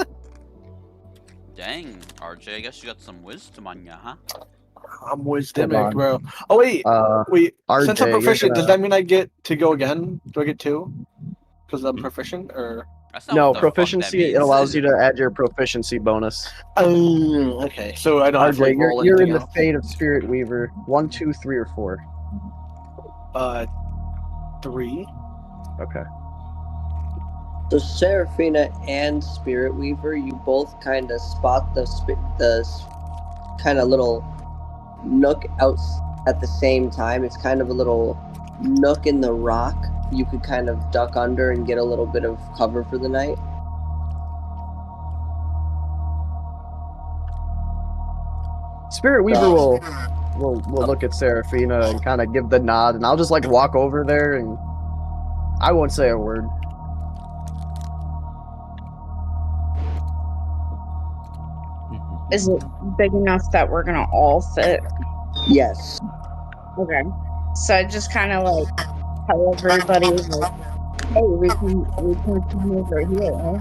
Dang, RJ, I guess you got some wisdom on ya, huh? I'm Hold wisdomic, on. bro. Oh wait, wait. RJ, Since I'm you're proficient, does gonna- that mean I get to go again? Do I get 2? Because I'm proficient, or? That's not No, what the fuck that proficiency, it means. allows you to add your proficiency bonus. Oh, okay. So I don't have to RJ, like, roll you're in anything the else. fate of Spirit Weaver. 1, 2, 3, or 4. 3. Okay. So Seraphina and Spirit Weaver, you both kind of spot the kind of little nook out at the same time. It's kind of a little nook in the rock. You could kind of duck under and get a little bit of cover for the night. Spirit Weaver will look at Seraphina and kind of give the nod, and I'll just like walk over there and I won't say a word. Is it big enough that we're gonna all fit? Yes. Okay. So I just kind of like tell everybody like, hey, we can come over here. Huh?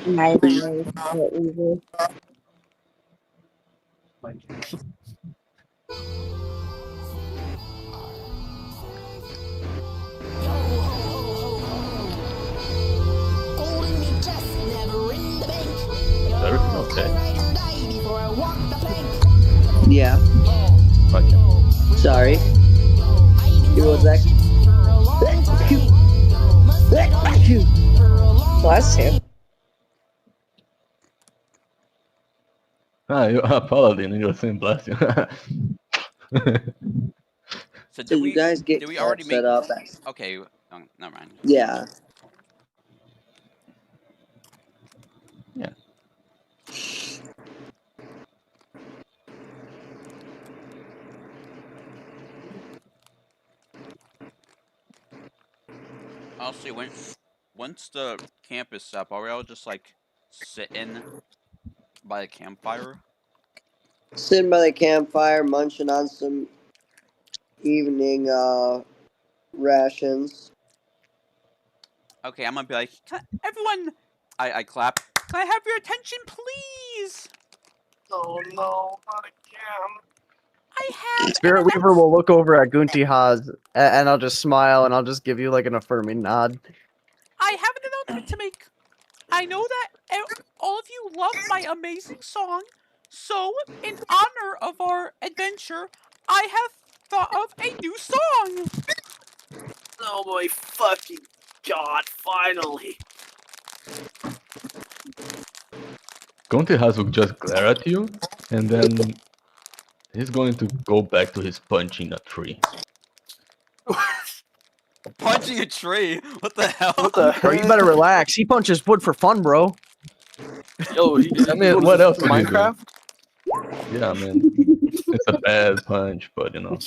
And I know what we do. Is everything okay? Yeah. Okay. Sorry. Give me 1 sec. Bless you. Ah, you're a paladin and you're saying blessing. So So you guys get did we camp already set make? up. Okay, never mind. Yeah. Yeah. Honestly, once the camp is set up, are we all just like sitting by the campfire? Sitting by the campfire, munching on some evening rations. Okay, I'm gonna be like, everyone, I clap. Can I have your attention, please? Oh no, not again. I have Spirit Weaver will look over at Gunti Haas, and I'll just smile and I'll just give you like an affirming nod. I have an announcement to make. I know that all of you love my amazing song, so in honor of our adventure, I have thought of a new song. Oh my fucking god! Finally. Gunty has will just glare at you, and then he's going to go back to his punching a tree. Punching a tree. What the hell? What the Bro, you better relax. He punches wood for fun, bro. Yo, I mean, what else would you do? Minecraft? Yeah, man. It's a bad punch, but you know,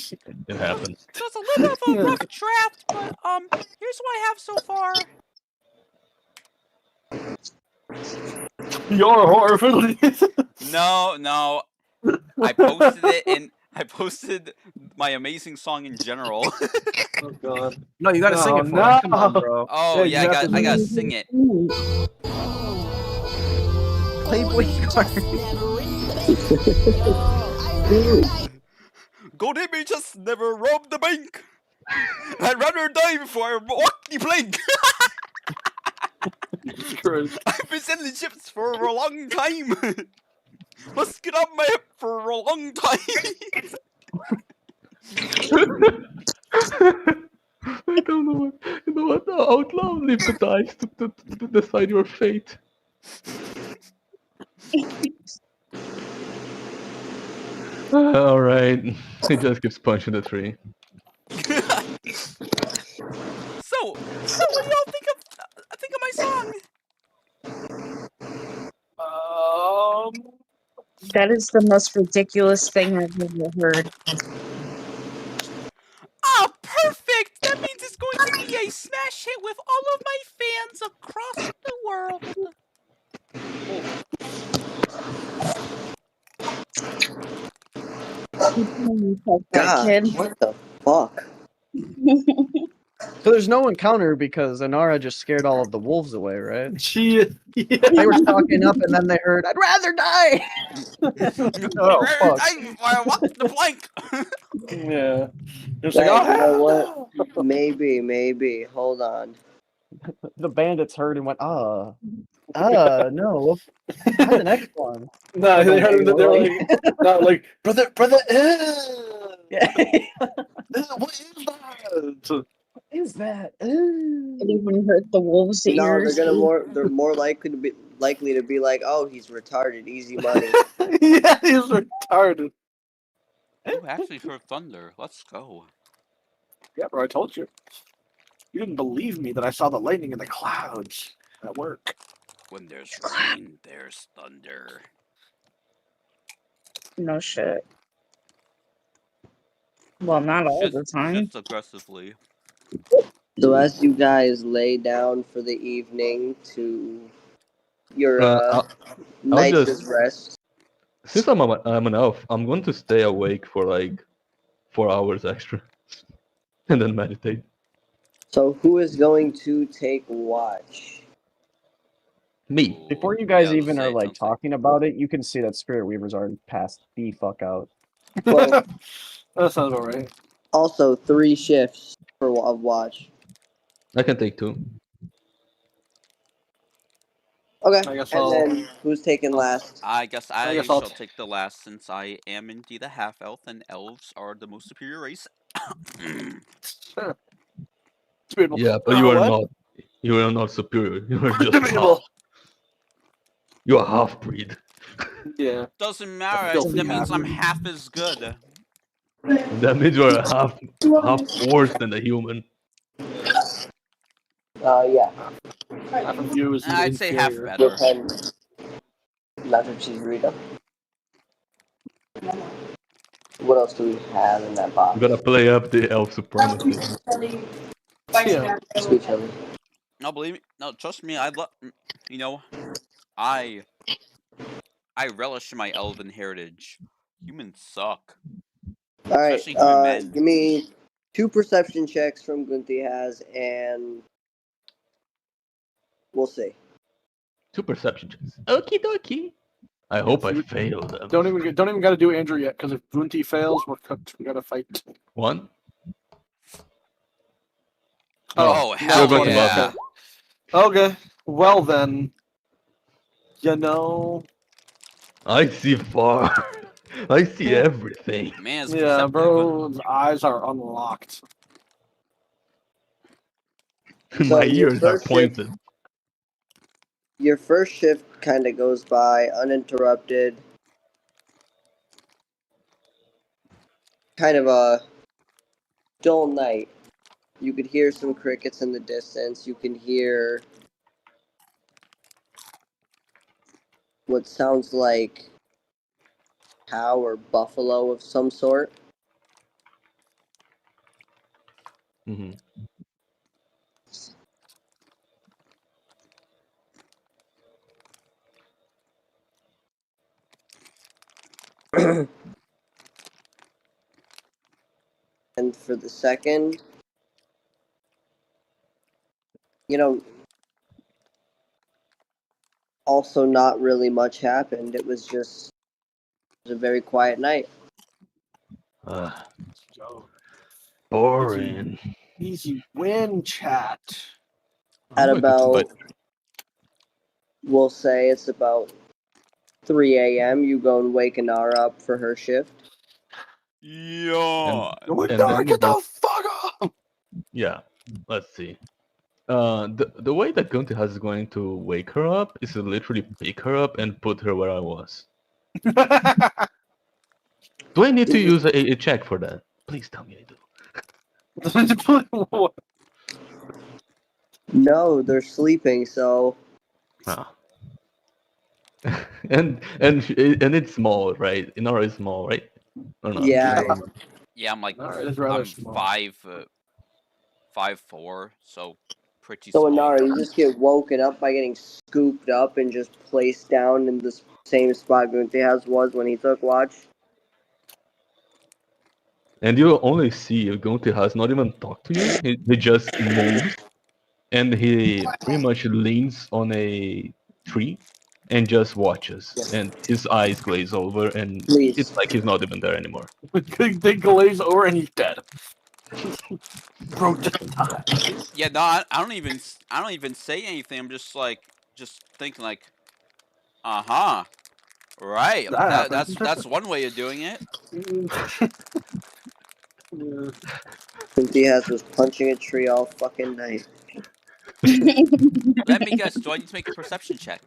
it happens. So it's a little bit of a rough draft, but here's what I have so far. You're horrible. No. I posted it and I posted my amazing song in general. Oh god. No, you gotta sing it for us. Come on, bro. Oh Yeah, yeah, you have to I gotta sing it. Playboy card. Gold images never rob the bank. I'd rather die before I walk the plank. I've been sending ships for a long time. Must get up my hip for a long time. I don't know what. You know what? Out loud, leave the dice to decide your fate. All right. He just keeps punching the tree. So what do y'all think of my song? That is the most ridiculous thing I've ever heard. Ah, perfect! That means it's going to be a smash hit with all of my fans across the world. God, Kid. what the fuck? So there's no encounter because Anara just scared all of the wolves away, right? She. They were stalking up, and then they heard, "I'd rather die." Oh fuck! I want the plank. Yeah. It's Guys, like, you know oh, what? Maybe. Hold on. The bandits heard and went, no. I'm the next one. no, they heard it. They're like, no, like, brother, Yeah. what is that? It even hurt the wolves' No, ears. they're more likely to be like, oh, he's retarded, easy money. Yeah, he's retarded. Oh, actually heard thunder. Let's go. Yeah, bro, I told you. You didn't believe me that I saw the lightning in the clouds at work. When there's rain, there's thunder. No shit. Well, not all the time. Just aggressively. So as you guys lay down for the evening to your I'll night's just- rest. Since I'm an elf, I'm going to stay awake for like 4 hours extra, and then meditate. So who is going to take watch? Me. Before you guys Yeah, even are sounds like talking about it, you can see that Spirit Weaver's already passed the fuck out. Well, That sounds alright. also 3 shifts of watch. I can take 2. Okay, I guess and I'll- then who's taking last? I guess I guess I'll shall take the last since I am indeed a half elf and elves are the most superior race. Debatable. Yeah, but you are What? not. You are not superior. You are just Debatable. half. You are half breed. Yeah. Doesn't matter. filthy That means I'm half. half as good. That means you are half worse than a human. Yeah. Half of you is I'd say half inferior. better. Depends. Nacho Cheeserita. What else do we have in that box? You gotta play up the elf supremacy. Yeah. Sweet chili. No, believe me. No, trust me. I love. You know, I relish in my elven heritage. Humans suck. All right. Especially human men. Give me 2 perception checks from Gunthi has, and we'll see. 2 perception checks. Okie dokie. I hope I fail them. Don't even gotta do Andrew yet, because if Bunty fails, we're cooked. We gotta fight. 1. Oh, You're hell going to yeah. love it. Okay. Well then, You know. I see far. I see everything. Man's Yeah, perceptive. bro's eyes are unlocked. So My ears are pointed. Your first shift kind of goes by uninterrupted. Kind of a dull night. You could hear some crickets in the distance. You can hear what sounds like cow or buffalo of some sort. Hmm. And for the second, also not really much happened. It was a very quiet night. So, Boring. easy win, chat. At Oh, I could about, but we'll say it's about 3 a.m., you go and wake Inara up for her shift. Yeah. and No, then get what? the fuck up! Yeah. Let's see. The way that Gunther is going to wake her up is to literally pick her up and put her where I was. Do I need to use a check for that? Please tell me I do. No, they're sleeping, so Ah. and it's small, right? Inara is small, right? Or not? yeah. Yeah, I'm like Inara is rather I'm small. 5'4", so pretty So small. Inara, you just get woken up by getting scooped up and just placed down in the same spot Gunther was when he took watch. And you only see Gunther has not even talked to you. He just moves, and he pretty much leans on a tree and just watches. And his eyes glaze over, and Please. it's like he's not even there anymore. They glaze over and he's dead. Bro, Yeah, no, I don't even say anything. I'm just thinking like, uh-huh. Right. That happened. That's one way of doing it. Yeah. Gunther was punching a tree all fucking night. Let me guess, do I need to make a perception check?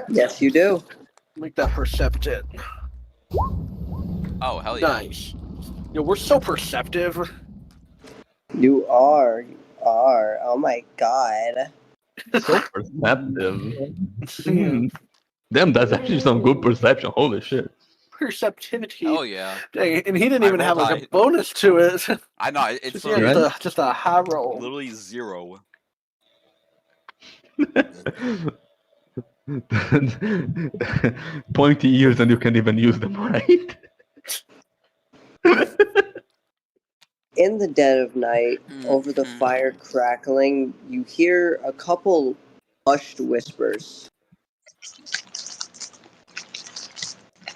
Yes, you do. Make that perceptive. Oh, hell yeah. Nice. Yo, we're so perceptive. You are. You are. Oh my god. So perceptive. Damn, that's actually some good perception. Holy shit. Perceptivity. Oh yeah. Dang, and he didn't I even have rolled like a high. bonus to it. I know, it's Just a high roll. literally 0. Pointy ears and you can't even use them, right? In the dead of night, over the fire crackling, you hear a couple hushed whispers.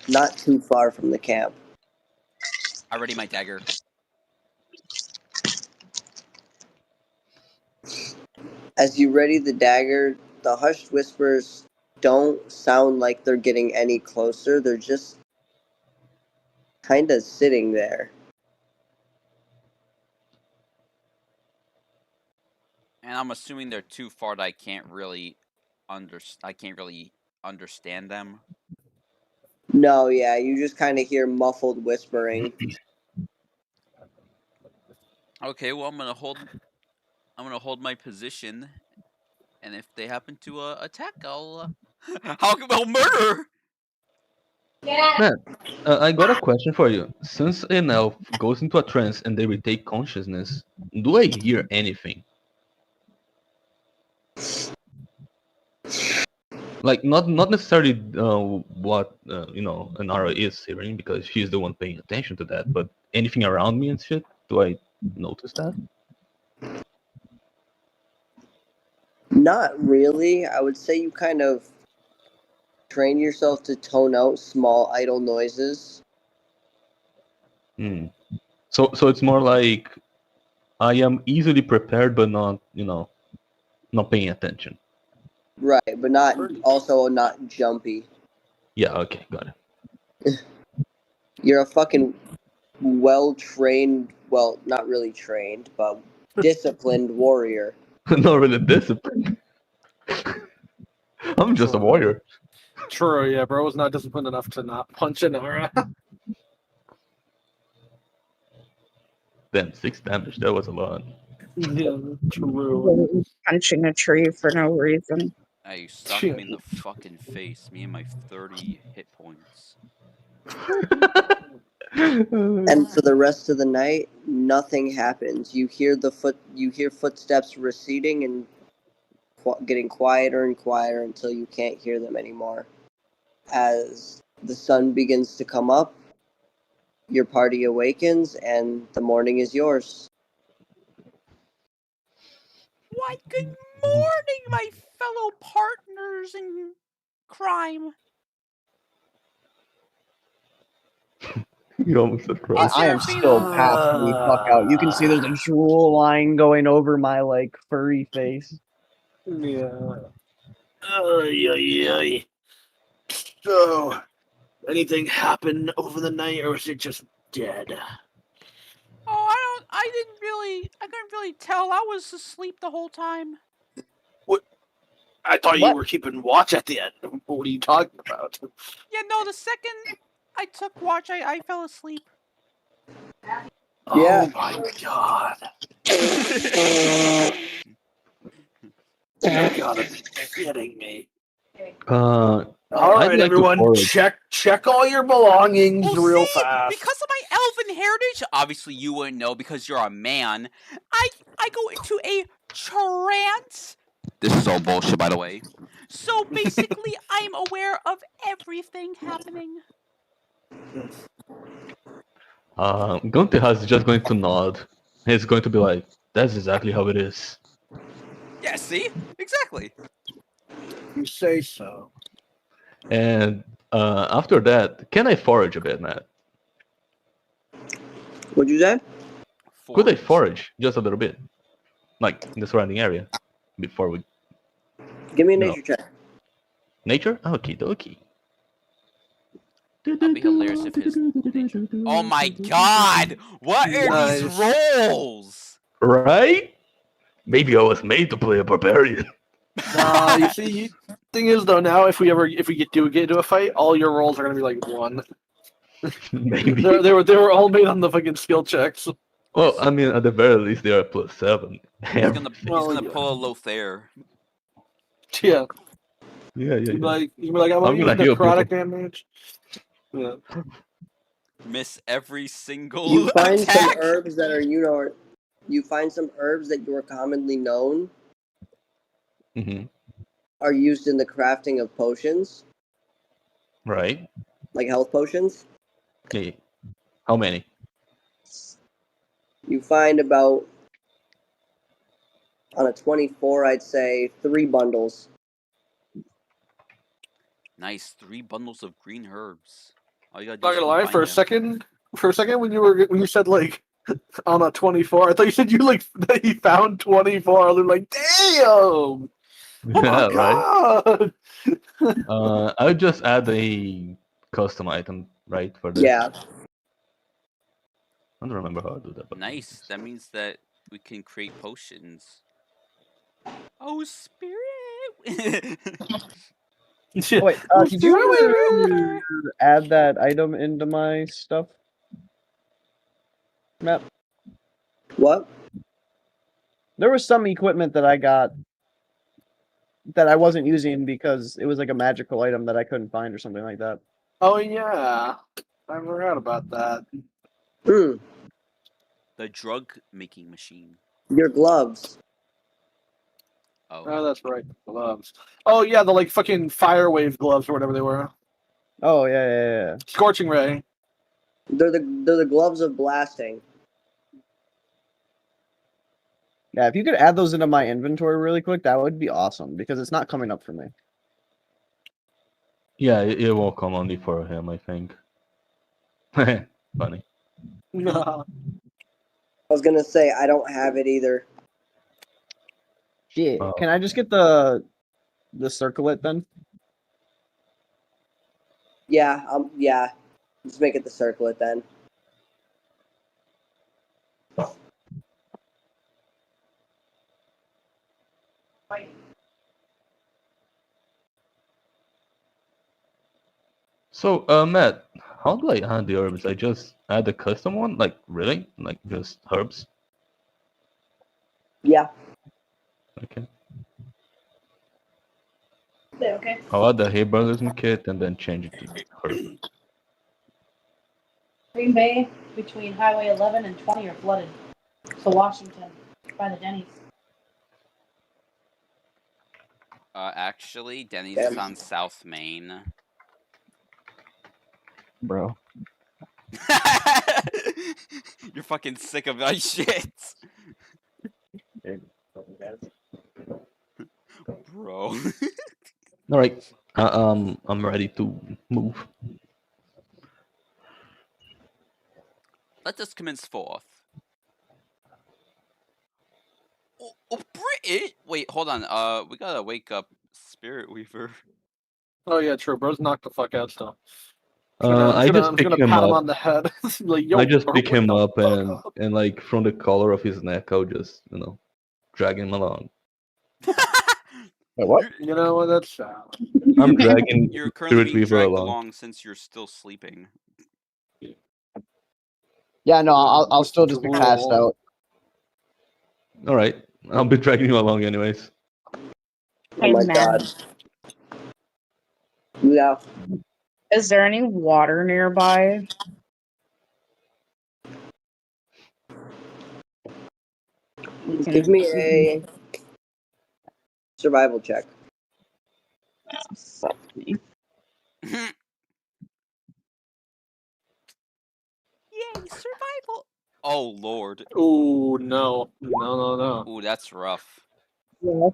Not too far from the camp. I ready my dagger. As you ready the dagger, the hushed whispers don't sound like they're getting any closer. They're just kind of sitting there. And I'm assuming they're too far that I can't really understand them. No, yeah, you just kind of hear muffled whispering. Okay, well I'm gonna hold my position, and if they happen to attack, I'll murder. Man, I got a question for you. Since an elf goes into a trance and they retake consciousness, do I hear anything? Like, not necessarily what Anara is hearing, because she's the one paying attention to that, but anything around me and shit, do I notice that? Not really. I would say you kind of train yourself to tone out small idle noises. So it's more like I am easily prepared, but not paying attention. Right, but not also not jumpy. Yeah, okay, got it. You're a fucking well-trained, well, not really trained, but disciplined warrior. Not really disciplined. I'm just a warrior. True, yeah, bro was not disciplined enough to not punch an aura. Damn, 6 damage. That was a lot. Yeah, true. Punching a tree for no reason. Hey, you sucked me in the fucking face. Me and my 30 hit points. And for the rest of the night, nothing happens. You hear footsteps receding and getting quieter and quieter until you can't hear them anymore. As the sun begins to come up, your party awakens and the morning is yours. Why, good morning, my fellow partners in crime. You almost said I, Christ. I am still passing the fuck out. You can see there's a drool line going over my like furry face. Yeah. So, anything happen over the night, or is it just dead? Oh, I couldn't really tell. I was asleep the whole time. I thought you What? were keeping watch at the end. What are you talking about? Yeah, no, the second I took watch, I fell asleep. Yeah. Oh my god. You gotta be kidding me. All I'd right, like to everyone, forage. check all your belongings Well, real see, fast. because of my elven heritage, obviously you wouldn't know because you're a man. I go into a trance. This is all bullshit, by the way. So basically, I am aware of everything happening. Gunter is just going to nod. He's going to be like, that's exactly how it is. Yeah, see? Exactly. You say so. And after that, can I forage a bit, Matt? What'd you say? Could I forage just a little bit? Like, in the surrounding area? Before we... Give me a No. nature check. Nature? Okie dokie. That'd be hilarious if his nature... Oh my god! What are these rolls? Right? Maybe I was made to play a barbarian. You see, thing is though, now if we get into a fight, all your rolls are gonna be like 1. Maybe. They were all made on the fucking skill checks. Well, I mean, at the very least, they are +7. He's gonna pull a Lothair. Yeah. Yeah. You be like, I'm I'm gonna gonna use heal necrotic people. damage. Yeah. Miss every single You find attack. some herbs that are you find some herbs that you are commonly known Mm-hmm. are used in the crafting of potions, Right. like health potions. Yeah. How many? You find about, on a 24, I'd say 3 bundles. Nice, 3 bundles of green herbs. All you gotta do Not is gonna lie, combine them. for a second when you said like on a 24, I thought you said that you found 24. I was like, damn! Oh Yeah, my right. god! I'll just add a custom item, right, for this. Yeah. I don't remember how I do that. But Nice. That means that we can create potions. Oh, spirit! Wait, did you add that item into my stuff, Matt? What? There was some equipment that I got that I wasn't using because it was like a magical item that I couldn't find or something like that. Oh yeah, I forgot about that. The drug making machine. Your gloves. Oh, that's right, gloves. Oh yeah, the like fucking fire wave gloves or whatever they were. Oh yeah. Scorching ray. They're the gloves of blasting. Yeah, if you could add those into my inventory really quick, that would be awesome because it's not coming up for me. yeah, it will come only for him, I think. Funny. I was gonna say I don't have it either. Shit. Can I just get the the circle it then? Yeah, yeah. Let's make it the circlet then. So, Matt, how do I add the herbs? I just add a custom one? Like, really? Like, just herbs? Yeah. Okay. Okay. I'll add the herbalism kit and then change it to herb. Green Bay between Highway 11 and 20 are flooded. So Washington by the Denny's. Actually, Denny's Damn. is on South Main. Bro. You're fucking sick of my shit. Bro. Alright. I'm ready to move. Let us commence forth. Oh, Brit! Wait, hold on. We gotta wake up Spirit Weaver. Oh yeah, true. Bro's knocked the fuck out still. I just pick him pat him up. on the head. Like, yo, I just bro, pick wake him the up fuck and like from the collar of his neck, I'll just drag him along. Wait, what? You know what? That's I'm dragging You're currently Spirit being Weaver dragged along. along since you're still sleeping. Yeah, no, I'll still just be passed out. All right, I'll be dragging you along anyways. Oh my god. Yeah. Is there any water nearby? Give me a survival check. Fuck me. Yay, survival! Oh lord. Ooh, no. No. Ooh, that's rough. Yeah.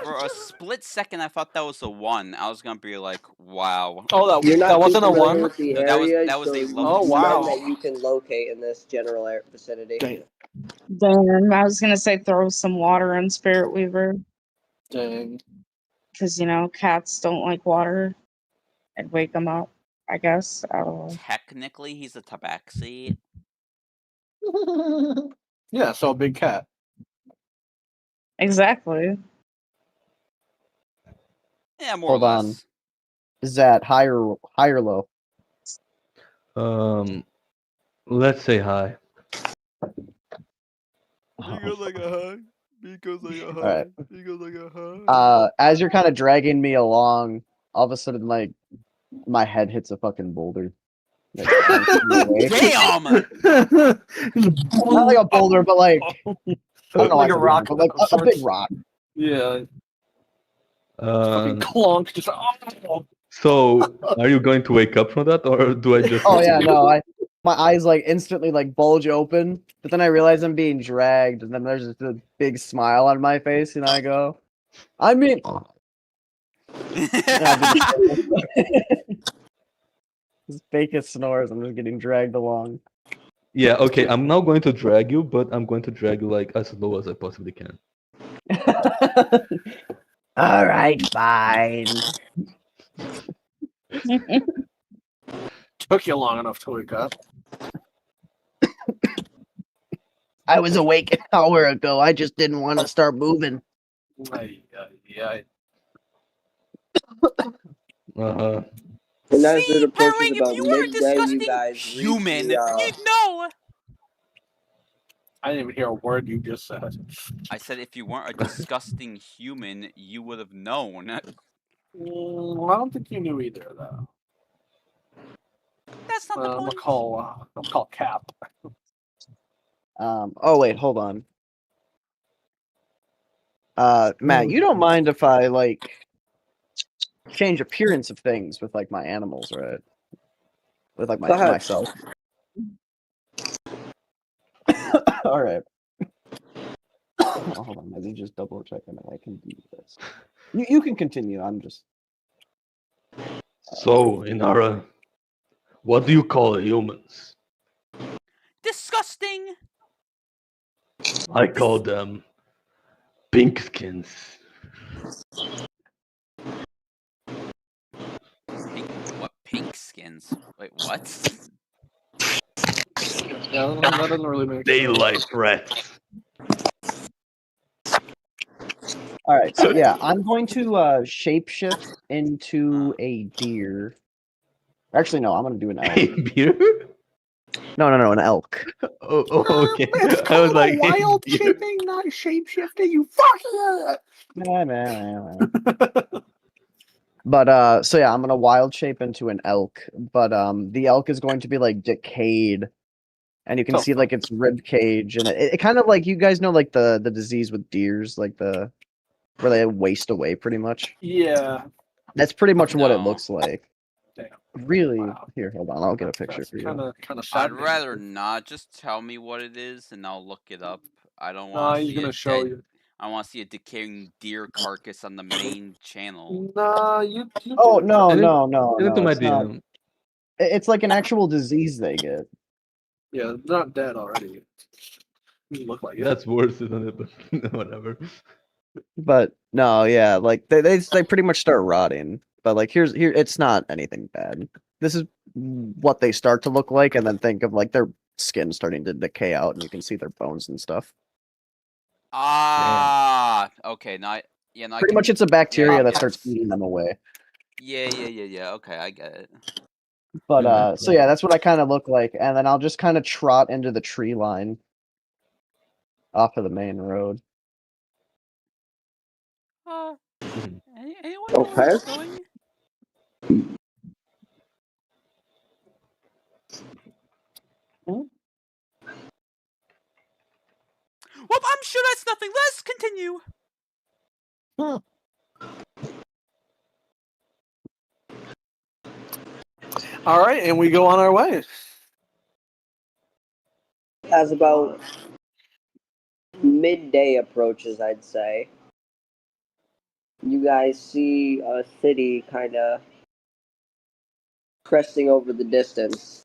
For a split second, I thought that was a 1. I was gonna be like, wow. Oh, You're not that too wasn't a familiar 1? with the No, that was- area, that was so a you level Oh, wow. none that you can locate in this general vicinity. Damn, I was gonna say throw some water on Spirit Weaver Dang. because cats don't like water. I'd wake them up, I guess. I don't know. Technically, he's a tabaxi. Yeah, so a big cat. Exactly. Yeah, more Hold or on. less. Is that high or low? Let's say hi. Because I got high. Because I got high. Alright. Because I got high. As you're kind of dragging me along, all of a sudden, like, my head hits a fucking boulder. Like, Damn! Not like a boulder, but like I don't know, Like why a I said rock boulder, but like a big rock. Yeah. Fucking Uh, clunk. Just. Oh. so are you going to wake up from that, or do I just? Oh yeah, no, my eyes like instantly like bulge open, but then I realize I'm being dragged, and then there's just a big smile on my face, and I go, I mean, just fake as snores. I'm just getting dragged along. Yeah. Okay. I'm now going to drag you, but I'm going to drag you like as low as I possibly can. All right, fine. Took you long enough to wake up. I was awake an hour ago. I just didn't want to start moving. Yeah. Uh-huh. And as See, it approaches Perling, if about you were a midday, you disgusting guys human, reach the, you'd know. I didn't even hear a word you just said. I said if you weren't a disgusting human, you would have known. I don't think you knew either, though. That's not the I'm point. gonna call Cap. Oh wait, hold on. Matt, you don't mind if I like change appearance of things with like my animals, right? With like Go ahead. myself. All right. Hold on, let me just double check and I can do this. You can continue. I'm just. So, Inara, what do you call humans? Disgusting. I call them Pink skins. What pink skins? Wait, what? Yeah, that doesn't really make sense. Daylight rats. All right, so yeah, I'm going to shapeshift into a deer. Actually, no, I'm going to do an elk. Beer? No, an elk. Oh, okay. It's I called was like, a wild beer. shaping, not shapeshifting. You fucker. But so yeah, I'm gonna wild shape into an elk. But the elk is going to be like decayed, and you can Oh, see like its rib cage, and it kind of like, you guys know, like the disease with deers, like where they waste away pretty much. Yeah. That's pretty much what it No. looks like. Damn. Really? Wow. Here, hold on, I'll get a picture That's for you. kind of I'd sad. rather not. Just tell me what it is, and I'll look it up. I don't Nah, want to he's see gonna a show dead. you. I want to see a decaying deer carcass on the main channel. Nah, you. Oh do- no, Send it- no, no, Send it to no! my It's not. DM. It's like an actual disease they get. Yeah, they're not dead already. You look like it. That's worse, isn't it? But whatever. But no, yeah, like they pretty much start rotting. But like here, it's not anything bad. This is what they start to look like, and then think of like their skin starting to decay out, and you can see their bones and stuff. Ah, okay. Now, yeah, now Pretty much, it's a bacteria yeah, that yeah. starts eating them away. Yeah. Okay, I get it. But Yeah, so yeah, that's what I kind of look like, and then I'll just kind of trot into the tree line off of the main road. Anyone know where it's going? Well, I'm sure that's nothing. Let's continue. All right, and we go on our way. As about midday approaches, I'd say, you guys see a city kind of cresting over the distance.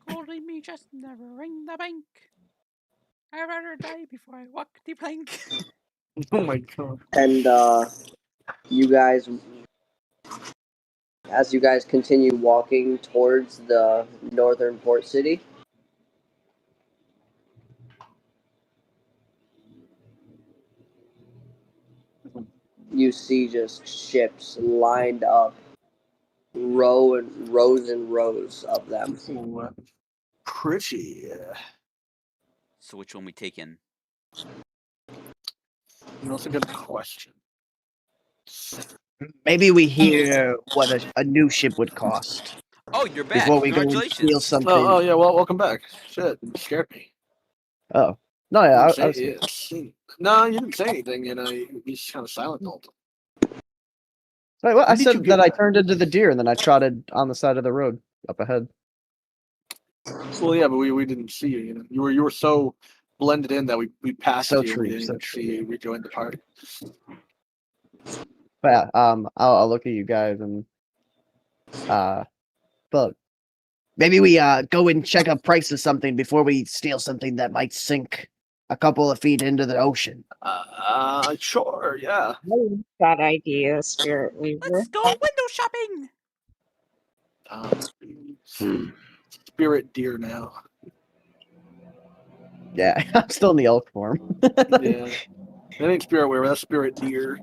Calling me just never ring the bank. I'd rather die before I walk the plank. Oh my god. And you guys, as you guys continue walking towards the northern port city, you see just ships lined up, rows and rows of them. Ooh, pretty. So which one we taking? That's a good question. Maybe we hear what a new ship would cost Oh, you're back. before we go and steal Congratulations. something. Oh yeah, well, welcome back. Shit, you scared me. Oh no, yeah, I was, No, you didn't say anything. You know, you just kind of silent the whole time. Wait, what? I When did you said get that I back? turned into the deer, and then I trotted on the side of the road up ahead. Well, yeah, but we didn't see you. You know, you were so blended in that we passed So you. true, We didn't so even see you rejoin the party. But yeah, I'll look at you guys and but maybe we go and check a price of something before we steal something that might sink a couple of feet into the ocean. Sure, yeah. That idea, Spirit Weaver. Let's go window shopping. Spirit deer now. Yeah, I'm still in the elk form. Yeah. That ain't spirit weaver, that's spirit deer.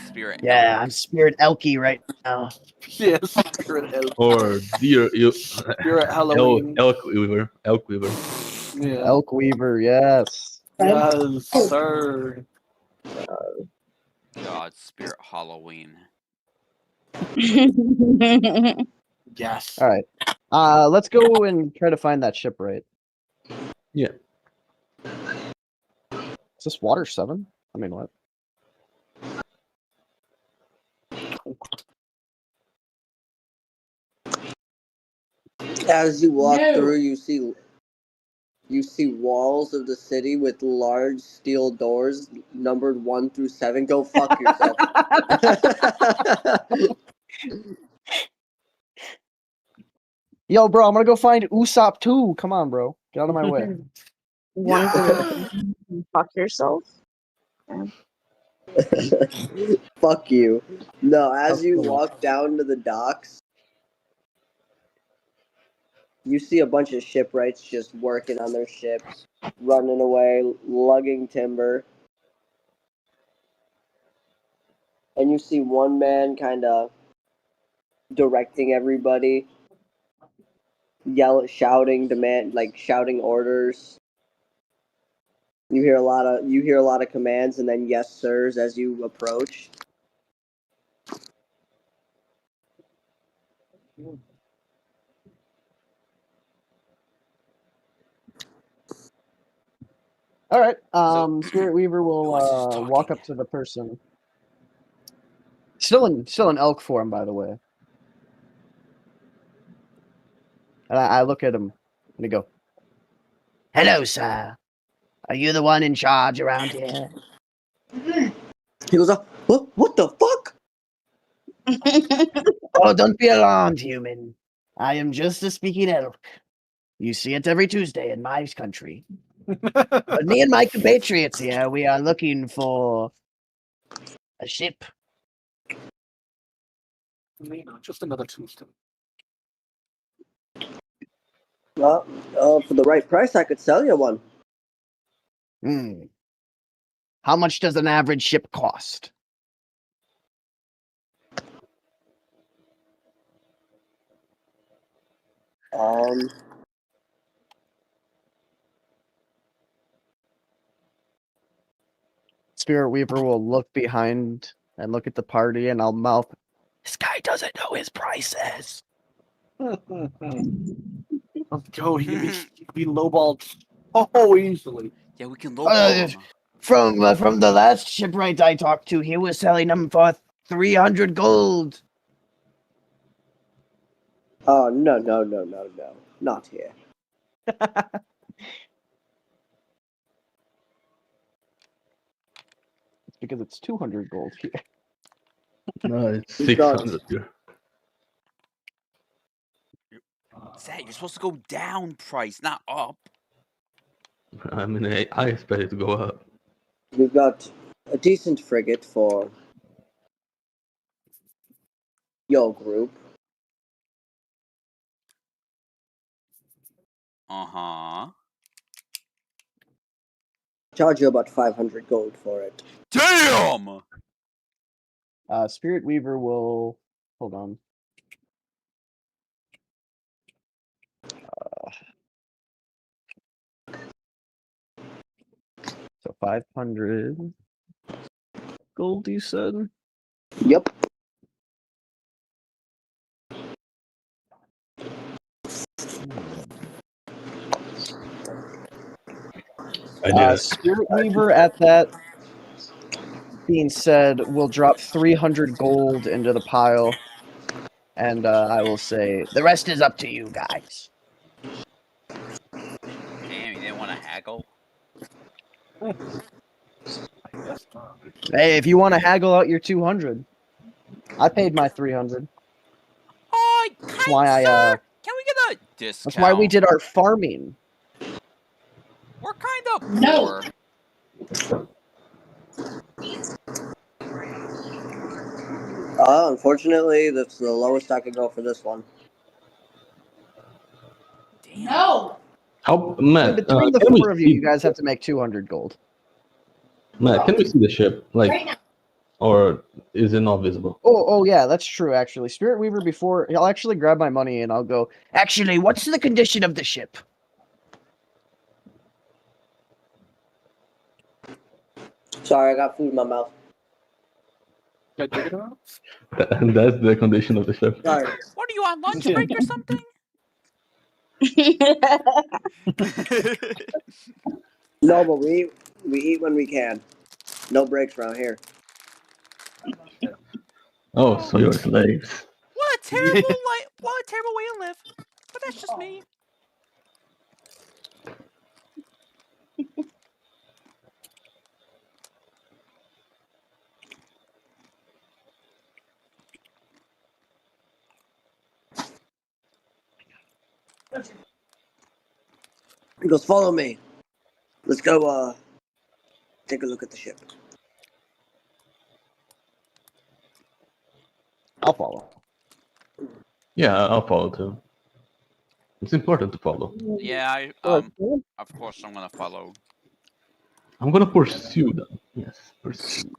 Spirit. Yeah, I'm spirit elky right now. Yeah, spirit elk. Or deer. Spirit Halloween. Elk weaver. Elk weaver. Yeah. Elk weaver, yes. Yes, sir. God, Spirit Halloween. Yes. All right. Let's go and try to find that shipwright. Yeah. Is this water 7? I mean, what? As you walk through, you see walls of the city with large steel doors numbered 1 through 7. Go fuck yourself. Yo, bro, I'm gonna go find Usopp too. Come on, bro. Get out of my way. One go fuck yourself. Fuck you. No, as you Okay. walk down to the docks, you see a bunch of shipwrights just working on their ships, running away, lugging timber. And you see one man kind of directing everybody, shouting, shouting orders. You hear a lot of commands and then yes sirs as you approach. All right. So- Spirit Weaver will Who is this walk talking? up to the person. Still in elk form, by the way. And I look at him and I go, "Hello, sir. Are you the one in charge around here?" He goes, what the fuck? Oh, don't be alarmed, human. I am just a speaking elk. You see it every Tuesday in my country. But me and my compatriots here, we are looking for a ship. Just another Tuesday. Well, for the right price, I could sell you one. Hmm. How much does an average ship cost? Spirit Weaver will look behind and look at the party, and I'll mouth, "This guy doesn't know his prices." Let's go. He could be lowballed so easily. Yeah, we can lowball him. From the last shipwright I talked to, he was selling them for 300 gold. Oh, no, not here. It's because it's 200 gold here. No, it's He's got- 600 here. Zach, you're supposed to go down price, not up. I mean, I expect it to go up. We've got a decent frigate for your group. Uh-huh. Charge you about 500 gold for it. Damn! Spirit Weaver will... Hold on. So 500 gold, you said? Yep. Spirit Weaver, at that being said, will drop 300 gold into the pile. And I will say, the rest is up to you guys. Damn, you didn't want to haggle? I guess not. Hey, if you want to haggle out your 200, I paid my 300. Kind why I, sir, can we get a discount? That's why we did our farming. We're kind of No. poor. Unfortunately, that's the lowest I could go for this one. Damn. No. How, Matt? Between the can we four of you, see- you guys have to make 200 gold. Matt, can we see the ship? Like, Right now. or is it not visible? Oh, yeah, that's true, actually. Spirit Weaver, before... I'll actually grab my money and I'll go, actually, what's the condition of the ship? Sorry, I got food in my mouth. Got chicken out? And that's the condition of the ship. Sorry. What are you on lunch break or something? No, but we eat when we can. No breaks around here. Oh, so you're slaves. What a terrible what a terrible way to live. But that's just me. He goes, follow me. Let's go, take a look at the ship. I'll follow. Yeah, I'll follow too. It's important to follow. Yeah, Or- of course I'm gonna follow. I'm gonna pursue them. Yes, pursue.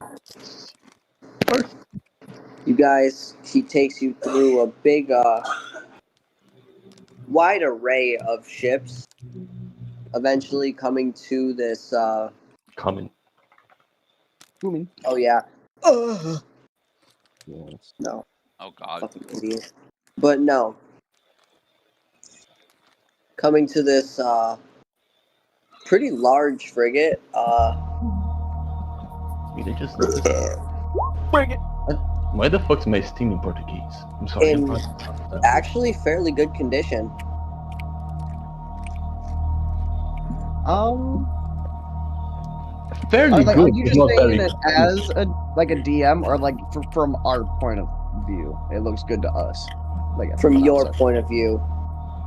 You guys, he takes you through a big, wide array of ships, eventually coming to this, Coming. Booming. oh yeah. Yes. No, Oh god. fucking idiot. But no. Coming to this, pretty large frigate, They just. Bring it. Why the fuck's my Steam in Portuguese? I'm sorry. In I'm actually fairly good condition. fairly Like, good. are you It's just not saying very it as a DM, or like from our point of view, it looks good to us? Like From what your I'm saying. point of view.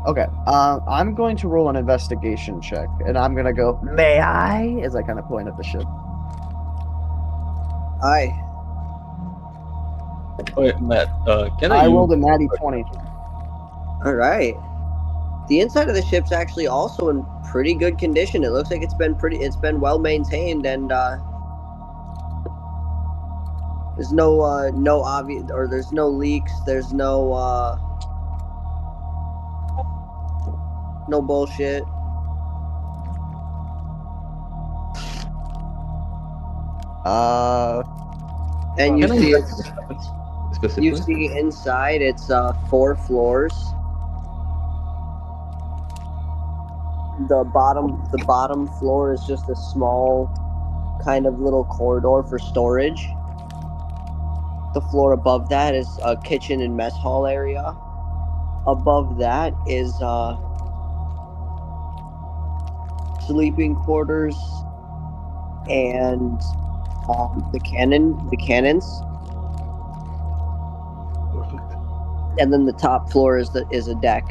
Okay. I'm going to roll an investigation check, and I'm gonna go, "May I?" as I kind of point at the ship. Aye. Wait, Matt. Can I? I use- rolled a natty 20. Alright. The inside of the ship's actually also in pretty good condition. It looks like it's been well maintained, and there's no obvious, or there's no leaks, there's no bullshit. And you Can I see use it's specifically? you see inside it's 4 floors. The bottom floor is just a small kind of little corridor for storage. The floor above that is a kitchen and mess hall area. Above that is sleeping quarters and the cannons. Perfect. And then the top floor is a deck.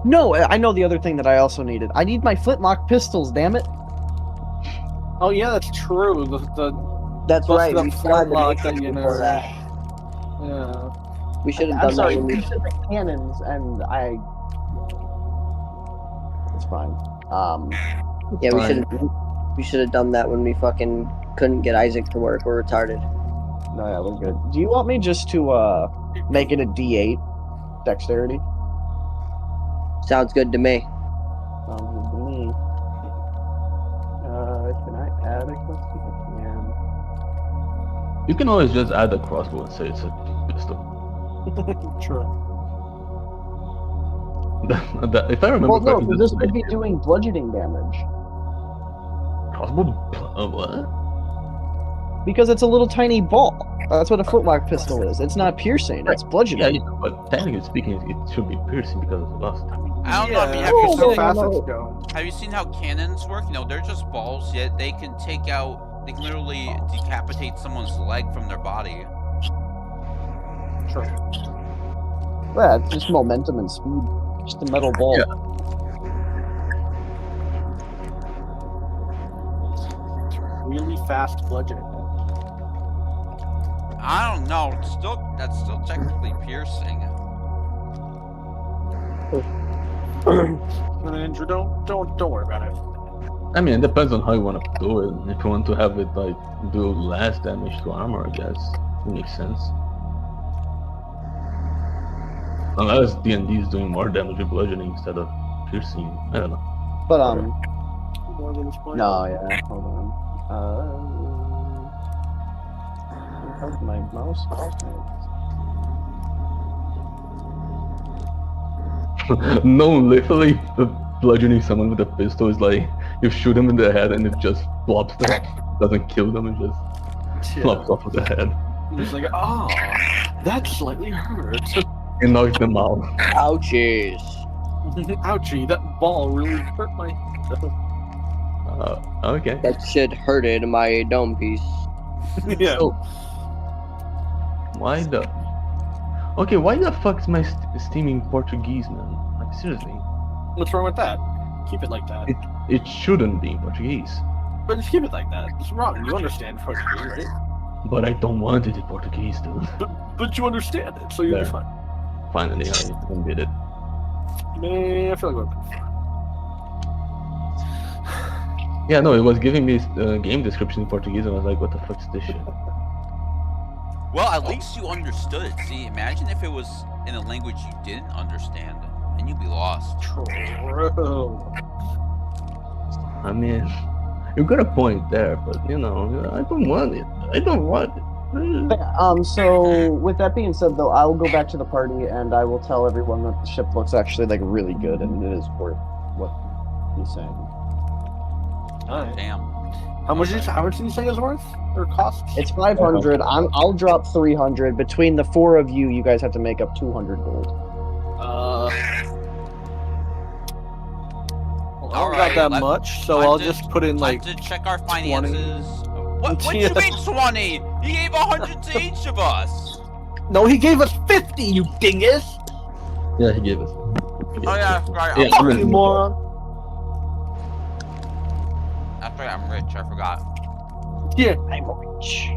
No, I know the other thing that I also needed. I need my flintlock pistols. Damn it! Oh yeah, that's true. The That's busted right. up We still had to flintlock make that them you before know. that. Yeah. We should have I'm done sorry. that when You we. said the cannons, and I. It's fine. Yeah, Fine. we should have done that when we fucking couldn't get Isaac to work. We're retarded. No, yeah, we're good. Do you want me just to make it a D8 dexterity? Sounds good to me. Sounds good to me. Can I add a question? I can. You can always just add a crossbow and say it's a pistol. Sure. If I remember Well, no, correctly, this would be doing bludgeoning damage crossbow. What? because it's a little tiny ball. That's what a flintlock pistol is. It's not piercing. It's Yeah, bludgeoning. but technically speaking, it should be piercing because of the last time. I don't know. I mean, Yeah, have you because how seen fast no. it's going. Have you seen how cannons work? You know, they're just balls, yet they can take out, they can literally decapitate someone's leg from their body. Sure. Yeah, it's just momentum and speed. Just a metal ball. Yeah. Really fast bludgeoning. I don't know. That's still technically piercing. Andrew, don't worry about it. I mean, it depends on how you want to do it. If you want to have it like do less damage to armor, I guess it makes sense. Unless D&D is doing more damage with bludgeoning instead of piercing. I don't know. But More than this point. no, yeah. Hold on. How's my mouse? No, literally, the bludgeoning someone with a pistol is like you shoot them in the head and it just flops them. Doesn't kill them, it just flops off of the head. He's like, that slightly hurts. It knocks them out. Ouchies. Ouchie, that ball really hurt my head. Okay. That shit hurted my dome piece. Yeah. So, why the? Okay, why the fuck is my Steam in Portuguese, man? Like, seriously. What's wrong with that? Keep it like that. It shouldn't be in Portuguese. But just keep it like that. It's wrong. You understand Portuguese, right? But I don't want it in Portuguese, dude. But you understand it, so you'll be There. fine. Finally, I did it. Man, I feel like we're fine. Yeah, no, it was giving me game description in Portuguese, and I was like, what the fuck is this shit? Well, at least you understood it. See, imagine if it was in a language you didn't understand, and you'd be lost. True. I mean, you got a point there, but you know, I don't want it. I don't want it. So with that being said, though, I'll go back to the party and I will tell everyone that the ship looks actually like really good and it is worth what he's saying. Alright. Damn. How much did you say it's worth? Or costs? It's 500. I'll drop 300. Between the four of you, you guys have to make up 200 gold. Well, I don't got that much, so I'll just put in like. To check our finances. What do you mean 20? He gave 100 to each of us. No, he gave us 50, you dingus! Yeah, he gave us. Oh yeah, that's right. Yeah, Fuck you, moron. That's right, I'm rich. I forgot. Yeah. I'm rich.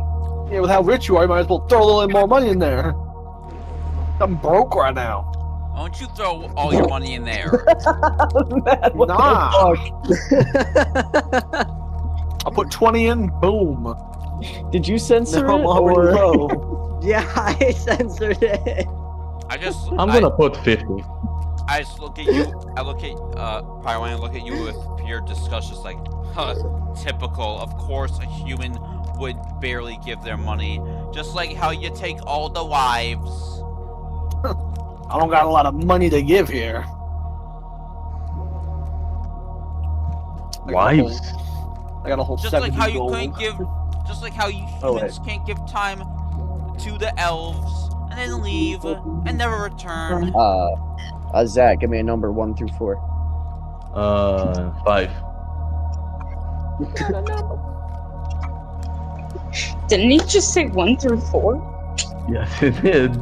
Yeah, with how rich you are, you might as well throw a little more money in there. I'm broke right now. Why don't you throw all your money in there? Man, what Nah. the fuck? I'll put 20 in, boom. Did you censor No, I'm it? already Or... low. Yeah, I censored it. I'm gonna put 50. I just look at you. I look at probably when I look at you with pure disgust, just like, huh, typical. Of course, a human would barely give their money, just like how you take all the wives. I don't got a lot of money to give here. Wives? I got a whole Just 70 like how you gold. couldn't give, just like how you Oh, humans can't give time to the elves and then leave and never return. Zach, give me a number 1 through 4. 5. Didn't he just say 1 through 4? Yes, it did.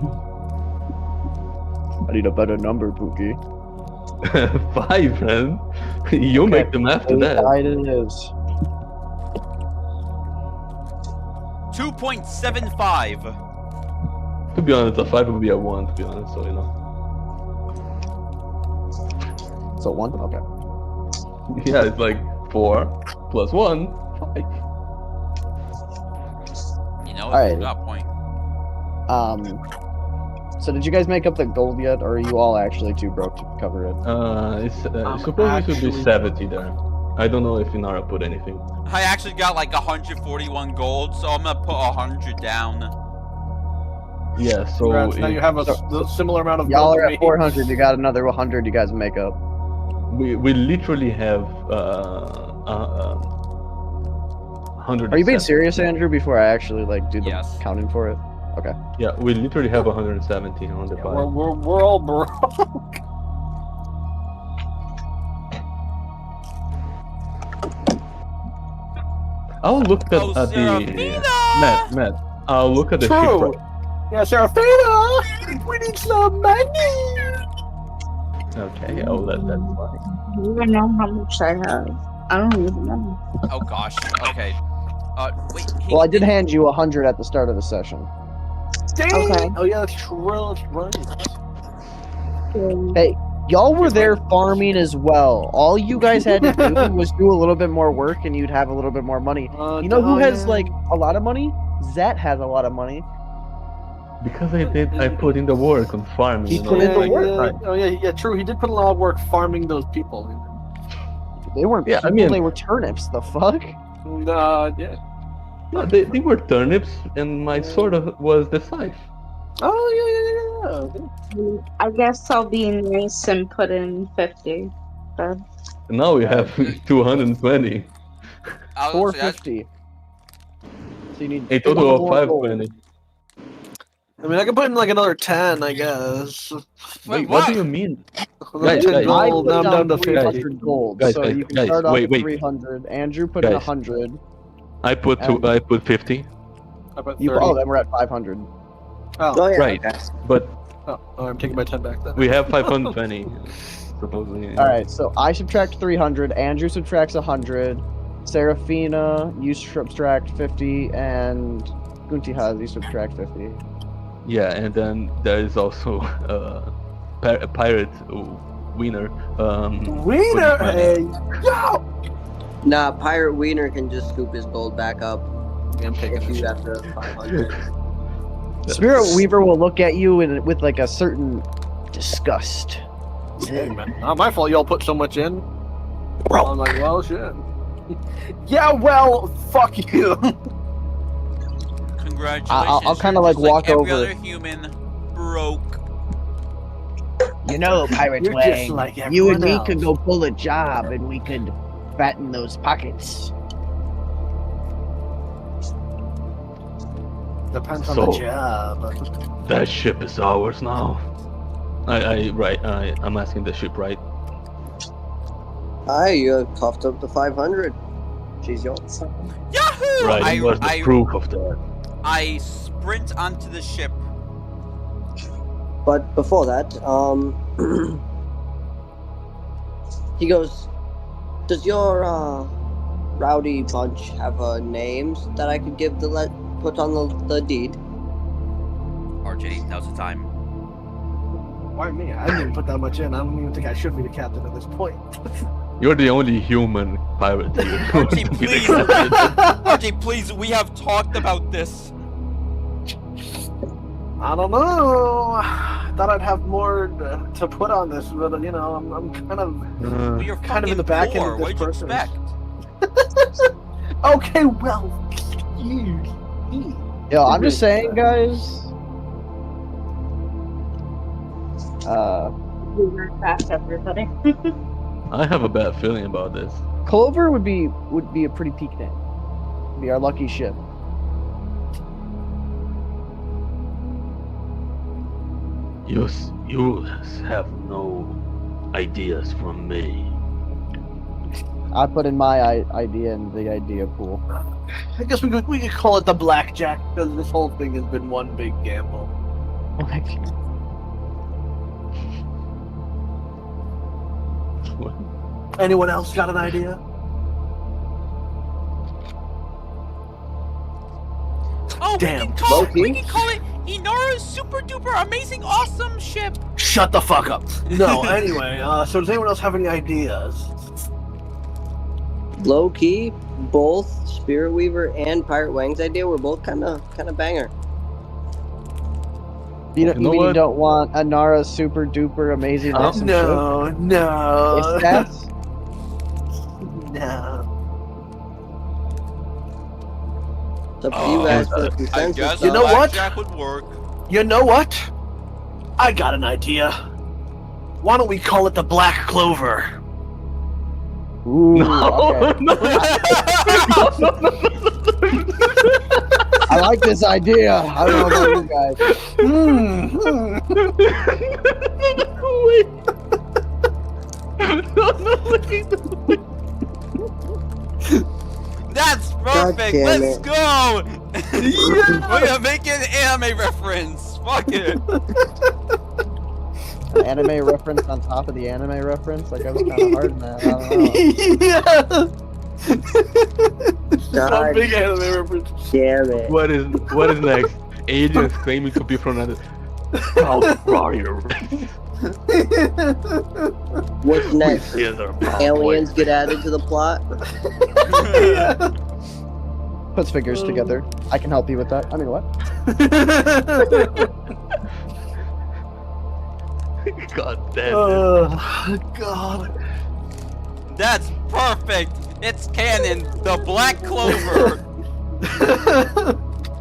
I need a better number, Pookie. 5, friend. You Okay, make them after that. It is. 2.75. To be honest, a 5 would be a 1, to be honest, so you know. So 1? Okay. Yeah, it's like 4 plus 1, 5. You know, Alright. it's got a point. So did you guys make up the gold yet, or are you all actually too broke to cover it? It's supposed to be 70 there. I don't know if Inara put anything. I actually got like 141 gold, so I'm gonna put 100 down. Yeah, so Congrats, now you have a similar amount of Y'all gold are to at me. 400. You got another 100 you guys make up. we literally have 100. Are you being serious, Andrew, before I actually like do the Yes. counting for it? Okay. Yeah, we literally have 170, 105. Yeah, we're all broke. I'll look at, Oh, at the Seraphina! Matt. I'll look at the True. ship. Yeah, Seraphina! We need some money! Okay, I'll let that slide. I don't even know how much I have. I don't even know. Oh gosh. Okay. Wait. Well, I did hand you 100 at the start of the session. Dang! Okay. Oh yeah, that's true. That's right. Hey, y'all were there farming as well. All you guys had to do was do a little bit more work, and you'd have a little bit more money. You know who has like a lot of money? Zet has a lot of money. Because I put in the work on farming. He you know, put in the like- work. Yeah. Oh yeah, true. He did put a lot of work farming those people. They weren't Yeah, I people, mean- they were turnips. The fuck? Yeah. No, they were turnips, and my sword was the scythe. Oh yeah. I guess I'll be nice and put in 50. But And now we have 220. I was gonna say, 450. So you need A total of more gold. 520. I mean, I can put in like another 10, I guess. Wait, what do you mean? Another Guys, 10 guys. I gold, put now I'm down to 50. 300 gold, Guys, so guys, you can guys, start off wait. with 300. Andrew put in Guys. 100. I put 50. I put 30. You, oh, then we're at 500. Oh. Oh yeah. Right. Okay. But Oh, I'm taking my 10 back then. We have 520, supposedly. All right, so I subtract 300. Andrew subtracts 100. Serafina, you subtract 50, and Guntihaz, you subtract 50. Yeah, and then there is also a pirate Wiener. Wiener, hey, yo! Nah, Pirate Wiener can just scoop his gold back up Yeah, I'm taking if this you shit. have the 500. Spirit Weaver will look at you with like a certain disgust. Hey, man, not my fault y'all put so much in. I'm like, well, shit. Yeah, well, fuck you. Congratulations. I'll kinda, you're like, just walk every over. other human, broke. You know, Pirate You're just like you and me everyone could else. go pull a job and we could fatten those pockets. Depends on So- the job. That ship is ours now. I'm asking the ship, right? You coughed up the 500. She's yours. Yahoo! Right, and what's the proof of that? I sprint onto the ship. But before that, he goes, does your rowdy bunch have names that I could give put on the deed? RJ, now's the time. Why me? I didn't even put that much in. I don't even think I should be the captain at this point. You're the only human pirate here. RJ, please. RJ, please, we have talked about this. I don't know. I thought I'd have more to put on this, but I'm kind of Well, you're kind of in the fucking back end poor. of this What'd you person. expect? Okay, well, you. Yo, I'm just saying, guys. We were fast, everybody. I have a bad feeling about this. Clover would be a pretty peak name. Be our lucky ship. You have no ideas from me. I put in my idea in the idea pool. I guess we could call it the Blackjack because this whole thing has been one big gamble. Anyone else got an idea? Oh, Damn, we can call it Inara's super duper amazing awesome ship. Shut the fuck up. No, anyway, so does anyone else have any ideas? Low key, both Spirit Weaver and Pirate Wang's idea were both kind of banger. You know mean you what? don't want Anara's super duper amazing awesome ship? No. It's that? No. It's up to you guys for the I consensus. guess You know what? Blackjack would work. You know what? I got an idea. Why don't we call it the Black Clover? Ooh, okay. I like this idea. I don't know about you guys. That's perfect. damn Let's it. go. We are making an anime reference. Fuck it. An anime reference on top of the anime reference? Like, I was kind of hard in that. I don't know. One God big anime reference. damn it. What is next? Aliens claiming to be from another warrior. What's next? The other Aliens get added to the plot? Puts figures together. I can help you with that. I mean, what? God damn it. Oh, God. That's perfect. It's canon. The Black Clover.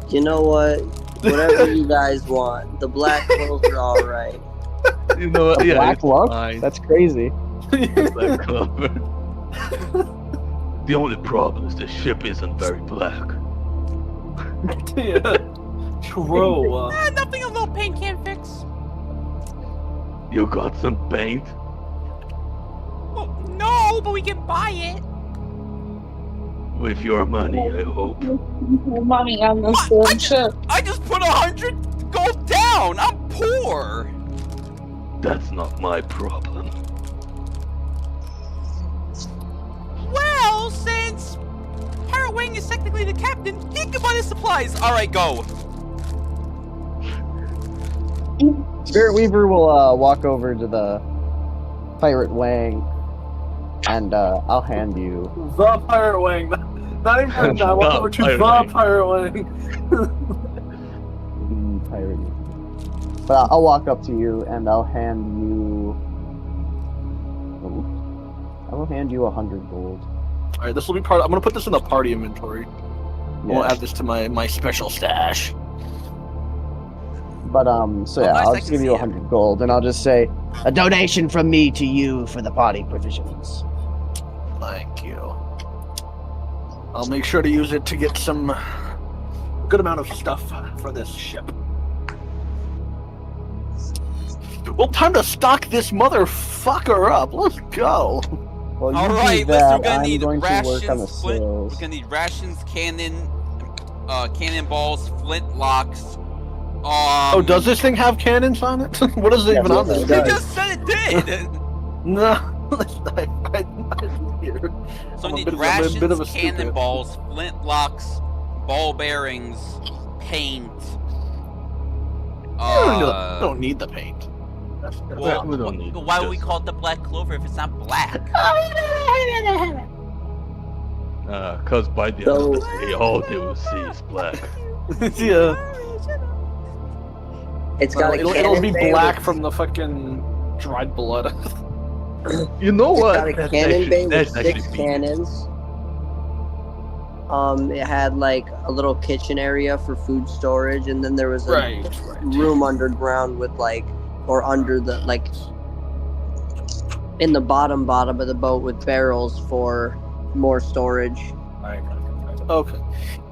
You know what? Whatever you guys want. The Black Clover, alright. You know what? A Yeah, black it's love? fine. That's crazy. Black Clover. The only problem is the ship isn't very black. Yeah. True. Nothing a little paint can't fix. You got some paint? Well, no, but we can buy it. With your money, I hope. Money on this damn ship. I just put 100 gold down. I'm poor. That's not my problem. Well, since Pirate Wing is technically the captain, he can buy the supplies. All right, go. Spirit Weaver will walk over to the pirate wing, and I'll hand you. The pirate wing. Not even I walk over to the pirate wing. Pirate. But I'll walk up to you and I'll hand you. I will hand you 100 gold. All right, this will be part. I'm gonna put this in the party inventory. We'll Yeah. add this to my special stash. But so yeah, nice, I'll I just can give you see it. 100 gold, and I'll just say a donation from me to you for the party provisions. Thank you. I'll make sure to use it to get some good amount of stuff for this ship. Well, time to stock this motherfucker up. Let's go. Well, you All do right, listen, that, we're gonna I'm need going to work on the rations, flint. sales. We're gonna need rations, cannonballs, flint locks. Oh, does this thing have cannons on it? What is it Yes, even on it this? You does. just said it did. No, I'm here. So I'm we a need bit of a rations, stupid. cannonballs, flint locks, ball bearings, paint. I don't need the paint. That's Well, we don't need why would we just- call it the Black Clover if it's not black? Cause by the end of the day, all they will see is black. Yeah. It's got a It'll cannon be bay black with- from the fucking dried blood. You know It's what? got a That's cannon actually- bay with that's 6 actually cannons. It had like a little kitchen area for food storage, and then there was a Right. room underground with like, or under the like, in the bottom of the boat with barrels for more storage. Okay.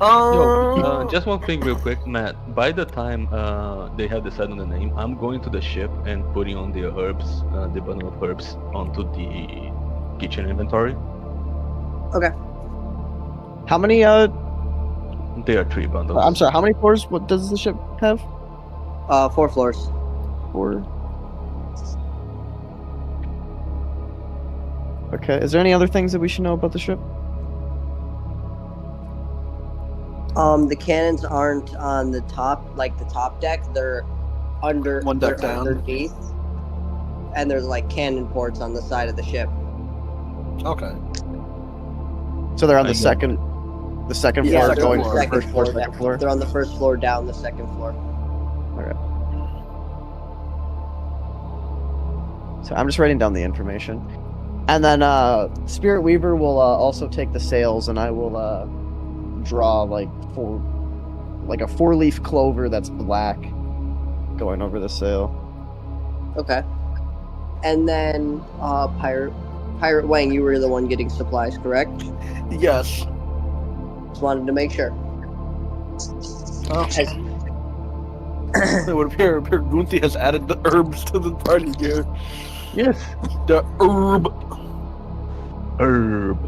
Yo, just one thing real quick, Matt. By the time they have decided on the name, I'm going to the ship and putting on the herbs, the bundle of herbs onto the kitchen inventory. Okay. How many? There are 3 bundles. I'm sorry. How many floors? What does the ship have? 4 floors. 4. Okay. Is there any other things that we should know about the ship? The cannons aren't on the top, like the top deck. They're under, One deck they're down. underneath, and there's like cannon ports on the side of the ship. Okay. So they're on I the know. second. The second Yeah, floor they're going on to the the second first floor, floor. second floor. They're on the first floor, down the second floor. So I'm just writing down the information, and then Spirit Weaver will also take the sails, and I will draw like a 4-leaf clover that's black going over the sail. Okay. And then, Pirate Wang, you were the one getting supplies, correct? Yes. Just wanted to make sure. Oh. As- It would appear Gunthi has added the herbs to the party here. Yes. The herb. Herb.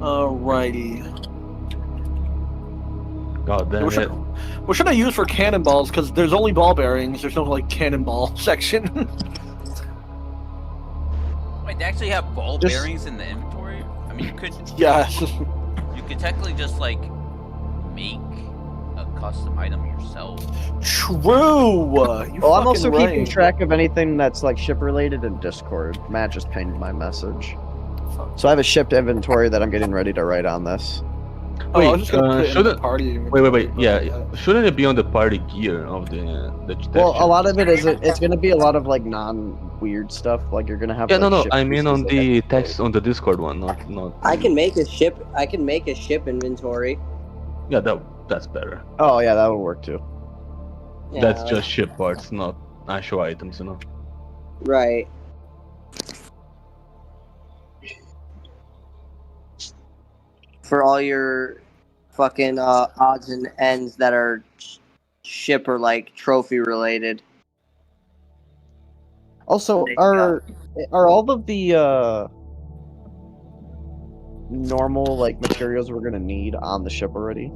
Alrighty. God damn it. What should I use for cannonballs? Because there's only ball bearings. There's no like cannonball section. Wait, they actually have ball Just- bearings in the inventory? I mean, Yes. you could technically just like make a custom item yourself. True. Well, I'm also keeping track of anything that's like ship related in Discord. Matt just pinged my message, so I have a shipped inventory that I'm getting ready to write on this. Oh, I was Wait, just gonna put it in the shouldn't- party. Wait. Yeah, shouldn't it be on the party gear of the Well, a ship? lot of it is it's going to be a lot of like non-weird stuff. Like you're going to have. Yeah, like, no. ship I mean pieces on that the get text on the Discord one, not. I can make a ship. I can make a ship inventory. Yeah, that's better. Oh yeah, that would work too. Yeah, That's just ship parts, not actual items, you know. right. For all your fucking odds and ends that are ship or like trophy related. Also, There you are all of the normal like materials we're gonna need on the ship already?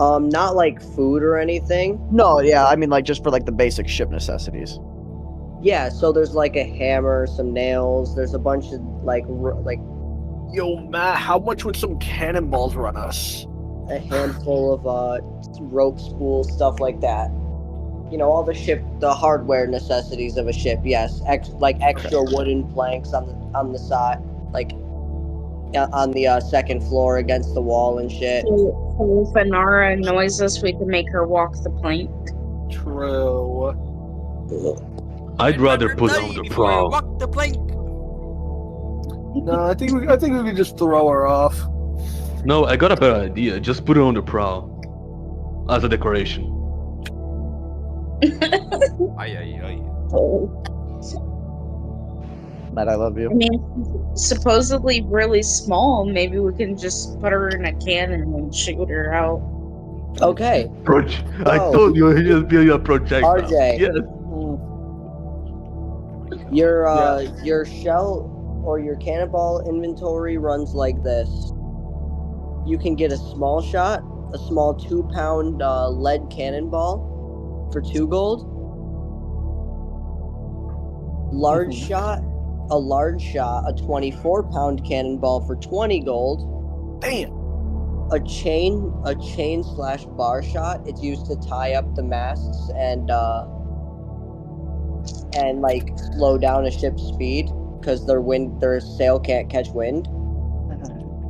Not like food or anything. No, yeah, I mean like just for like the basic ship necessities. Yeah, so there's like a hammer, some nails. There's a bunch of like Yo, Matt, how much would some cannonballs run us? a handful of rope spools, stuff like that. You know, all the hardware necessities of a ship. Yes, extra wooden planks on the side, like on the second floor against the wall and shit. So if Anara annoys us, we can make her walk the plank. True. I'd rather put her on the prow. Walk the plank. No, I think we could just throw her off. No, I got a better idea. Just put her on the prow as a decoration. Ay. Matt, I love you. I mean, supposedly really small. Maybe we can just put her in a cannon and shoot her out. Okay, I told you it'd just be a projectile. RJ. Yes. your shell or your cannonball inventory runs like this. You can get a small shot, a small 2-pound lead cannonball for 2 gold. Large shot, a 24-pound cannonball for 20 gold. Damn. A chain/bar shot. It's used to tie up the masts and like slow down a ship's speed because their sail can't catch wind.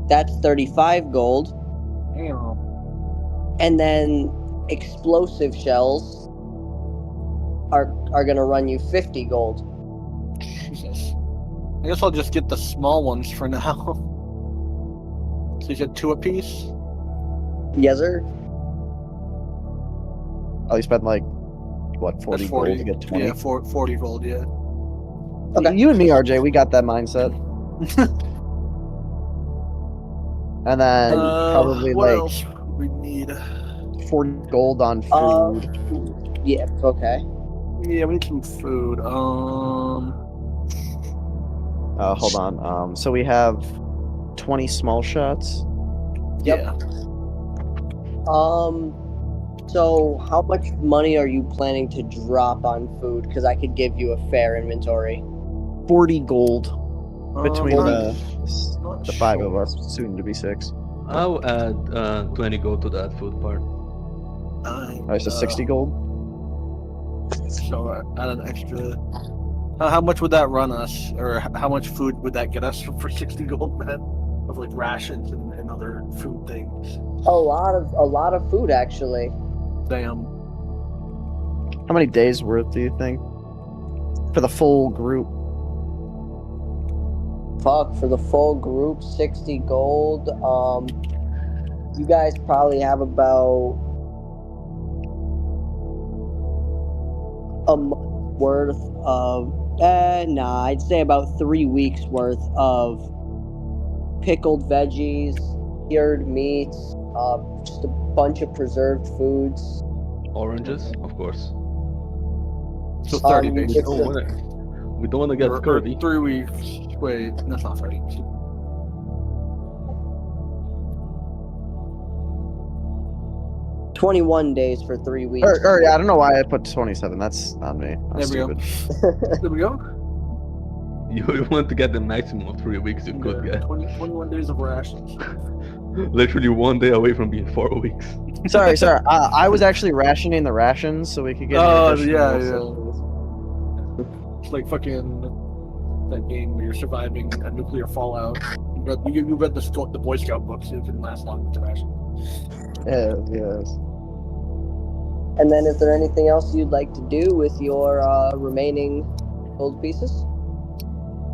That's 35 gold. Damn. And then explosive shells are gonna run you 50 gold. Jesus. I guess I'll just get the small ones for now. So you said 2 apiece? Yes, sir. Oh, you spent like what 40 gold to get 20? Yeah, 40 gold. Yeah. Okay. You and me, RJ, we got that mindset. And then probably what like else we need? 40 gold on food. Yeah. Okay. Yeah, we need some food. Hold on. So we have 20 small shots. Yep. Yeah. So how much money are you planning to drop on food? Because I could give you a fair inventory. 40 gold between not the 5 sure. of us, soon to be 6. I'll add 20 gold to that food part. So 60 gold. So add an extra. How much would that run us, or how much food would that get us for 60 gold, man? Of like rations and other food things. A lot of food actually. Damn. How many days worth do you think? For the full group? Fuck, for the full group, 60 gold. You guys probably have about a month worth of I'd say about 3 weeks worth of pickled veggies, cured meats, just a bunch of preserved foods. Oranges, of course. So 30 Um, days. it's We don't want to get Or scurvy. 3 weeks. Wait, that's not 30. 21 days for 3 weeks. Or I don't know why I put 27. That's on me. That's There we go. stupid. There we go. You want to get the maximum of 3 weeks you could Yeah, get. 21 days of rations. Literally 1 day away from being 4 weeks. Sorry. I was actually rationing the rations so we could get. Oh, additional yeah. sessions. It's like fucking that game where you're surviving a nuclear fallout. You read the Boy Scout books. It didn't last long with the ration. Yes. And then is there anything else you'd like to do with your remaining gold pieces?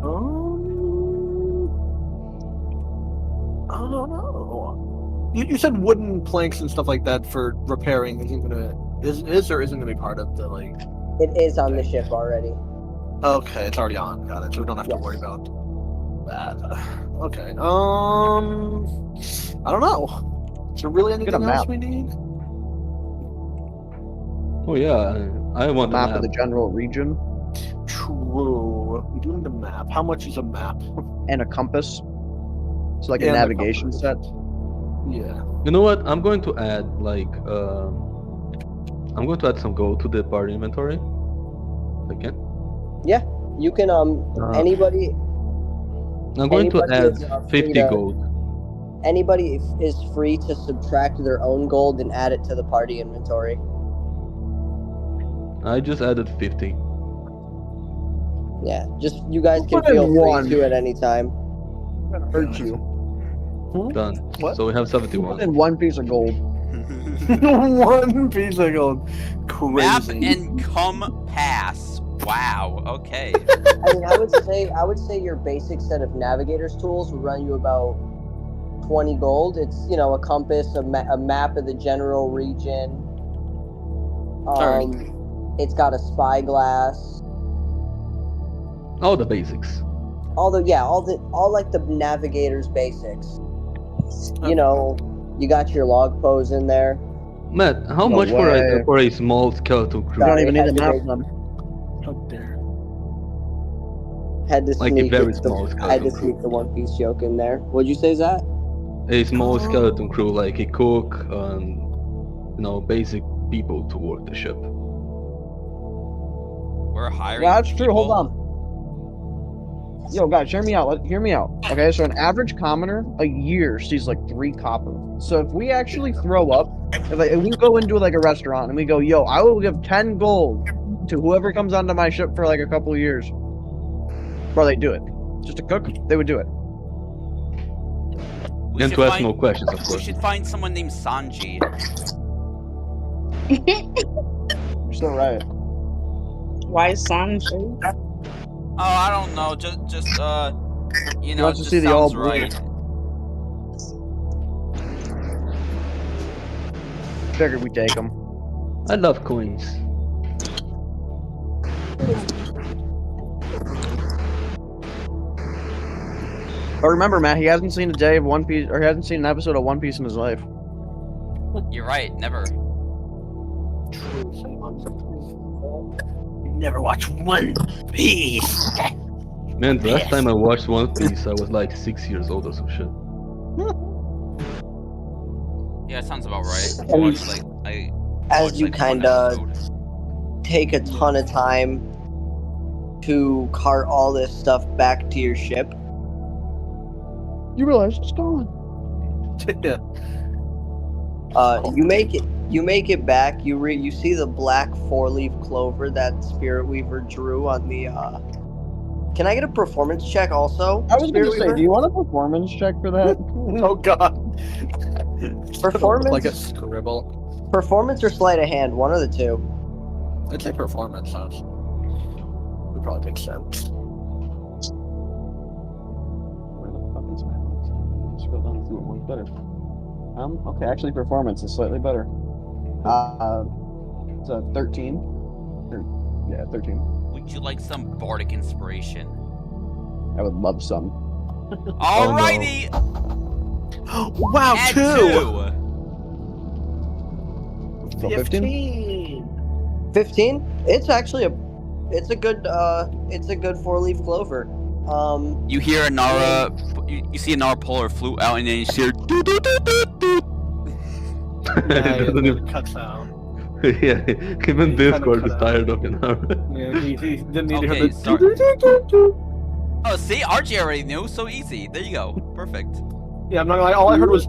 I don't know. You said wooden planks and stuff like that for repairing is or isn't gonna be part of the like. It is on the ship already. Okay, it's already on. Got it. So we don't have to Yes. worry about that. Okay. I don't know. Is there really Get a anything else map. we need? Oh yeah, I want Map a of the general region True. We do need a map. How much is a map? and a compass. So like Yeah, a and a navigation compass. set. Yeah. You know what? I'm going to add I'm going to add some gold to the party inventory. If I can. Yeah, you can. Anybody. I'm going to Anybody add is, free 50 to- gold. Anybody is free to subtract their own gold and add it to the party inventory. I just added 50. Yeah, just you guys We'll can put in feel free one. to at any time. I'm gonna hurt you. Done. What? So we have Put 71. in one piece of gold. One piece of gold. Map Crazy. and compass. Wow. Okay. I mean, I would say your basic set of navigator's tools would run you about 20 gold. It's a compass, a map of the general region. Alright. It's got a spyglass. All the basics. All like the navigator's basics. Okay. You got your log pose in there. Matt, how No much way. for a small skeleton crew? You don't Sorry, even need had a to map make- then. How dare. Had to Like a sneak very it- small I had to skeleton crew. sneak the One Piece joke in there. What'd you say, Zach? A small skeleton crew, like a cook, basic people to work the ship. We're hiring. Yeah, that's true. Hold people. on. Yo, guys, hear me out. Hear me out. Okay, so an average commoner a year sees like 3 copper. So if we actually throw up, if we go into like a restaurant and we go, yo, I will give 10 gold to whoever comes onto my ship for like a couple of years, bro, they do it. Just a cook, they would do it. We And should to ask find- no questions, of We course. should find someone named Sanji. You're still right. Why Sanji? Oh, I don't know. Just He it wants to just see the all sounds blue. right. Figured we take them. I love coins. But remember, Matt, he hasn't seen a day of One Piece, or he hasn't seen an episode of One Piece in his life. You're right. Never. You never watch One Piece. Man, the last time I watched One Piece, I was like 6 years old or some shit. Yeah, it sounds about right. I And watched, like, I As watched, you like, one kinda episode. take a ton of time to cart all this stuff back to your ship. You realize it's gone. Yeah. You make it back. You see the black 4-leaf clover that Spirit Weaver drew on the. Can I get a performance check also? I was Spirit gonna say, Weaver? do you want a performance check for that? Oh god. Performance? Like a scribble. Performance or sleight of hand, one of the two. I'd say performance sounds. Would probably make sense. Where the fuck is my scroll down through it one better. Okay, actually performance is slightly better. It's a 13. Yeah, 13. Would you like some bardic inspiration? I would love some. Alrighty. Wow, Add 2! So 15? 15? It's actually it's a good 4-leaf clover. You hear Anara. You see Anara pull her flute out, and then you hear. Doo, doo, doo, doo, doo. Yeah, It doesn't even- it cuts out. Yeah, even He kinda Discord cut is out. tired of an hour. Yeah, he didn't need to Okay, hear the. sorry. Oh, see, RJ already knew. So easy. There you go. Perfect. Yeah, I'm not gonna lie. All I heard was.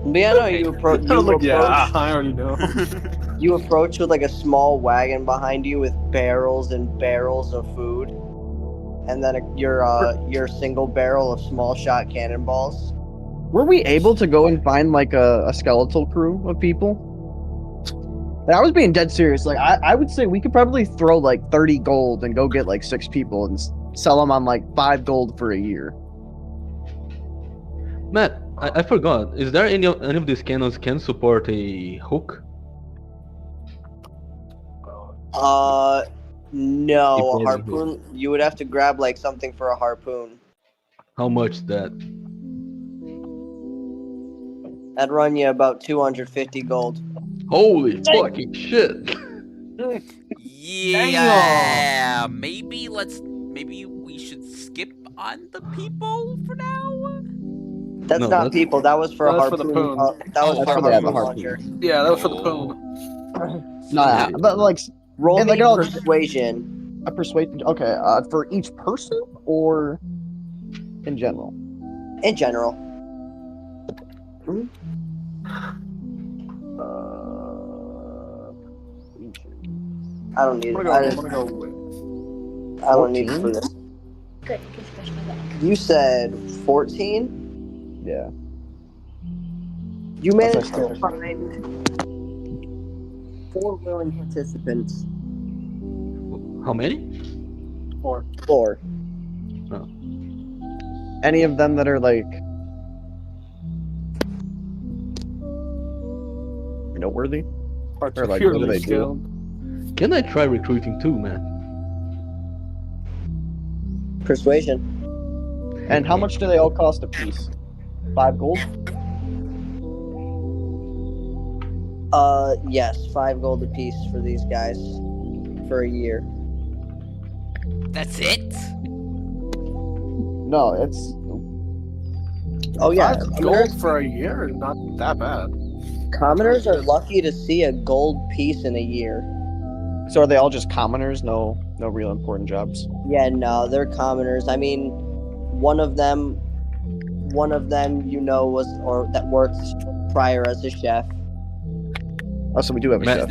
But yeah, no, you approach. I'm like, yeah, I already know. You approach with like a small wagon behind you with barrels and barrels of food, and then your single barrel of small shot cannonballs. Were we able to go and find like a skeletal crew of people? And I was being dead serious. Like I would say we could probably throw like 30 gold and go get like 6 people and sell them on like 5 gold for a year. Matt, I forgot. Is there any of these cannons can support a hook? No, Keep a rolling, harpoon. You would have to grab like something for a harpoon. How much that? That'd run you about 250 gold. Holy fucking shit! Yeah. Maybe we should skip on the people for now. That's No, not that's- people. That was for a That's for the harpoon. poon. That was Oh, for a That's for the harpoon harpoon. launcher. Yeah, that was for the Oh. poon. Nah, Okay. but like Roll And me they got all- persuasion. a persuade. Okay, for each person or in general. In general. I don't need. I'm gonna go with. I don't need it 14? for this. Good. Good to catch my back. You said 14. Yeah. You managed That's to find 4 willing participants. How many? 4. 4. Any of them that are like noteworthy? Or like, what do Particularly they do? skilled. Can I try recruiting too, man? Persuasion. And how much do they all cost a piece? 5 gold? Yes, 5 gold apiece for these guys for a year. That's it? No, it's Oh yeah, 5 gold for a year is not that bad. commoners are lucky to see a gold piece in a year. so are they all just commoners? No real important jobs. Yeah, no, they're commoners. I mean, one of them, was or that worked prior as a chef. Oh, so we do have a Matt- chef.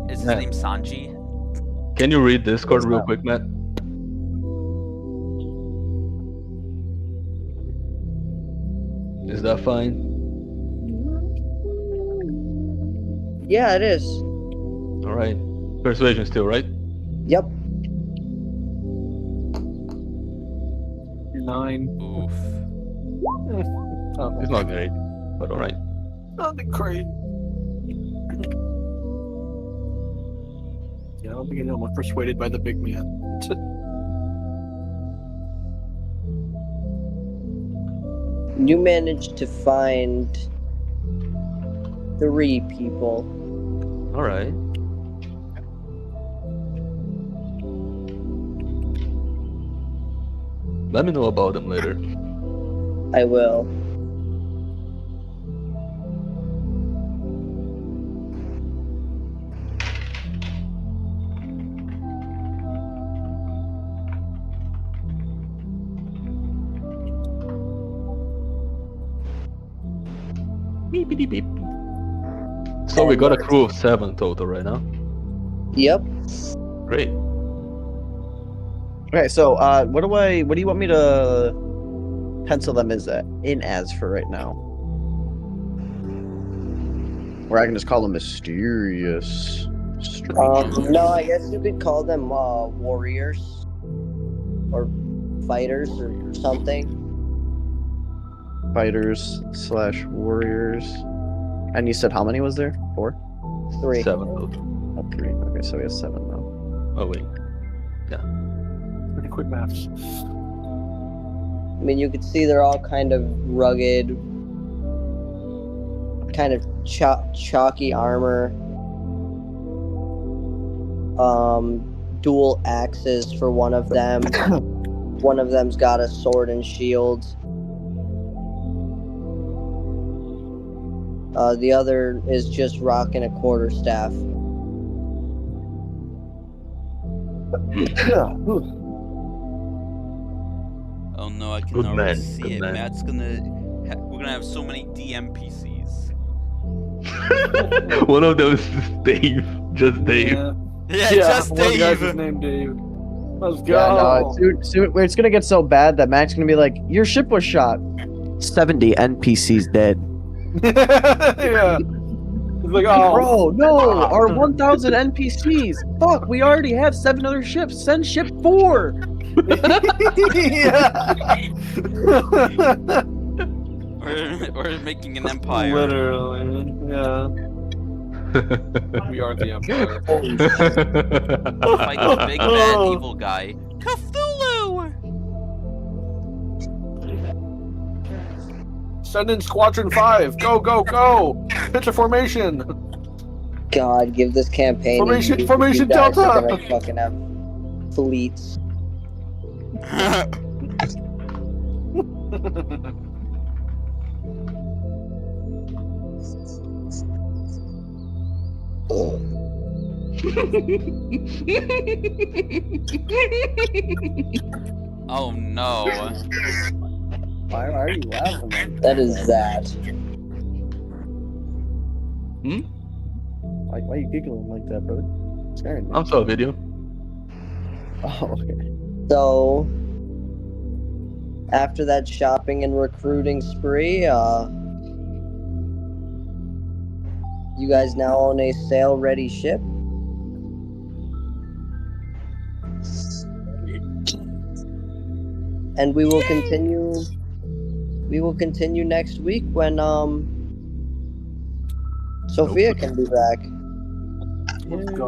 Is his Yeah. name Sanji? Can you read Discord What's real that? quick, Matt? Is that fine? Yeah, it is. All right. Persuasion still, right? Yep. 9. Oof. Oh, It's not great, but all right. nothing crazy. Yeah, I don't think anyone was persuaded by the big man. You managed to find 3 people. All right. Let me know about them later. I will. Beepity beep. So we got a crew of 7 total right now. Yep. Great. Okay, so what do you want me to pencil them in as for right now? Or I can just call them mysterious. No, I guess you could call them warriors or fighters or something. Fighters / warriors. And you said how many was there? 4? 3. 7 total. Oh, 3. Okay, so we have 7 now. Oh wait. Pretty quick maths. I mean, you could see they're all kind of rugged, kind of chalky armor. Dual axes for one of them. One of them's got a sword and shield. The other is just rocking a quarterstaff. Oh no, I can Good already man, see good it. man. Matt's gonna. We're gonna have so many DMPCs. One of those is Dave. Just Dave. Yeah, Yeah, just one guy's Dave. his name Dave. Let's go. Yeah, no, soon it's gonna get so bad that Mac's gonna be like, your ship was shot. 70 NPCs dead. Yeah. It's like, oh, Bro, no, our 1,000 NPCs. Fuck, we already have 7 other ships. Send ship 4. yeah. We're making an empire. Literally, yeah. We are the empire. Fight the big bad evil guy. Cthulhu! Send in Squadron 5. Go, go, go. Pitch a formation. God, give this campaign. Formation- you Formation guys are Delta! gonna fucking have fleets. Oh no. Why are you laughing like That is that. Why are you giggling like that, brother? Scaring me. I saw a video. Oh, okay. So, after that shopping and recruiting spree, you guys now own a sail-ready ship. And we will continue. We will continue next week when Sophia can be back. Yeah.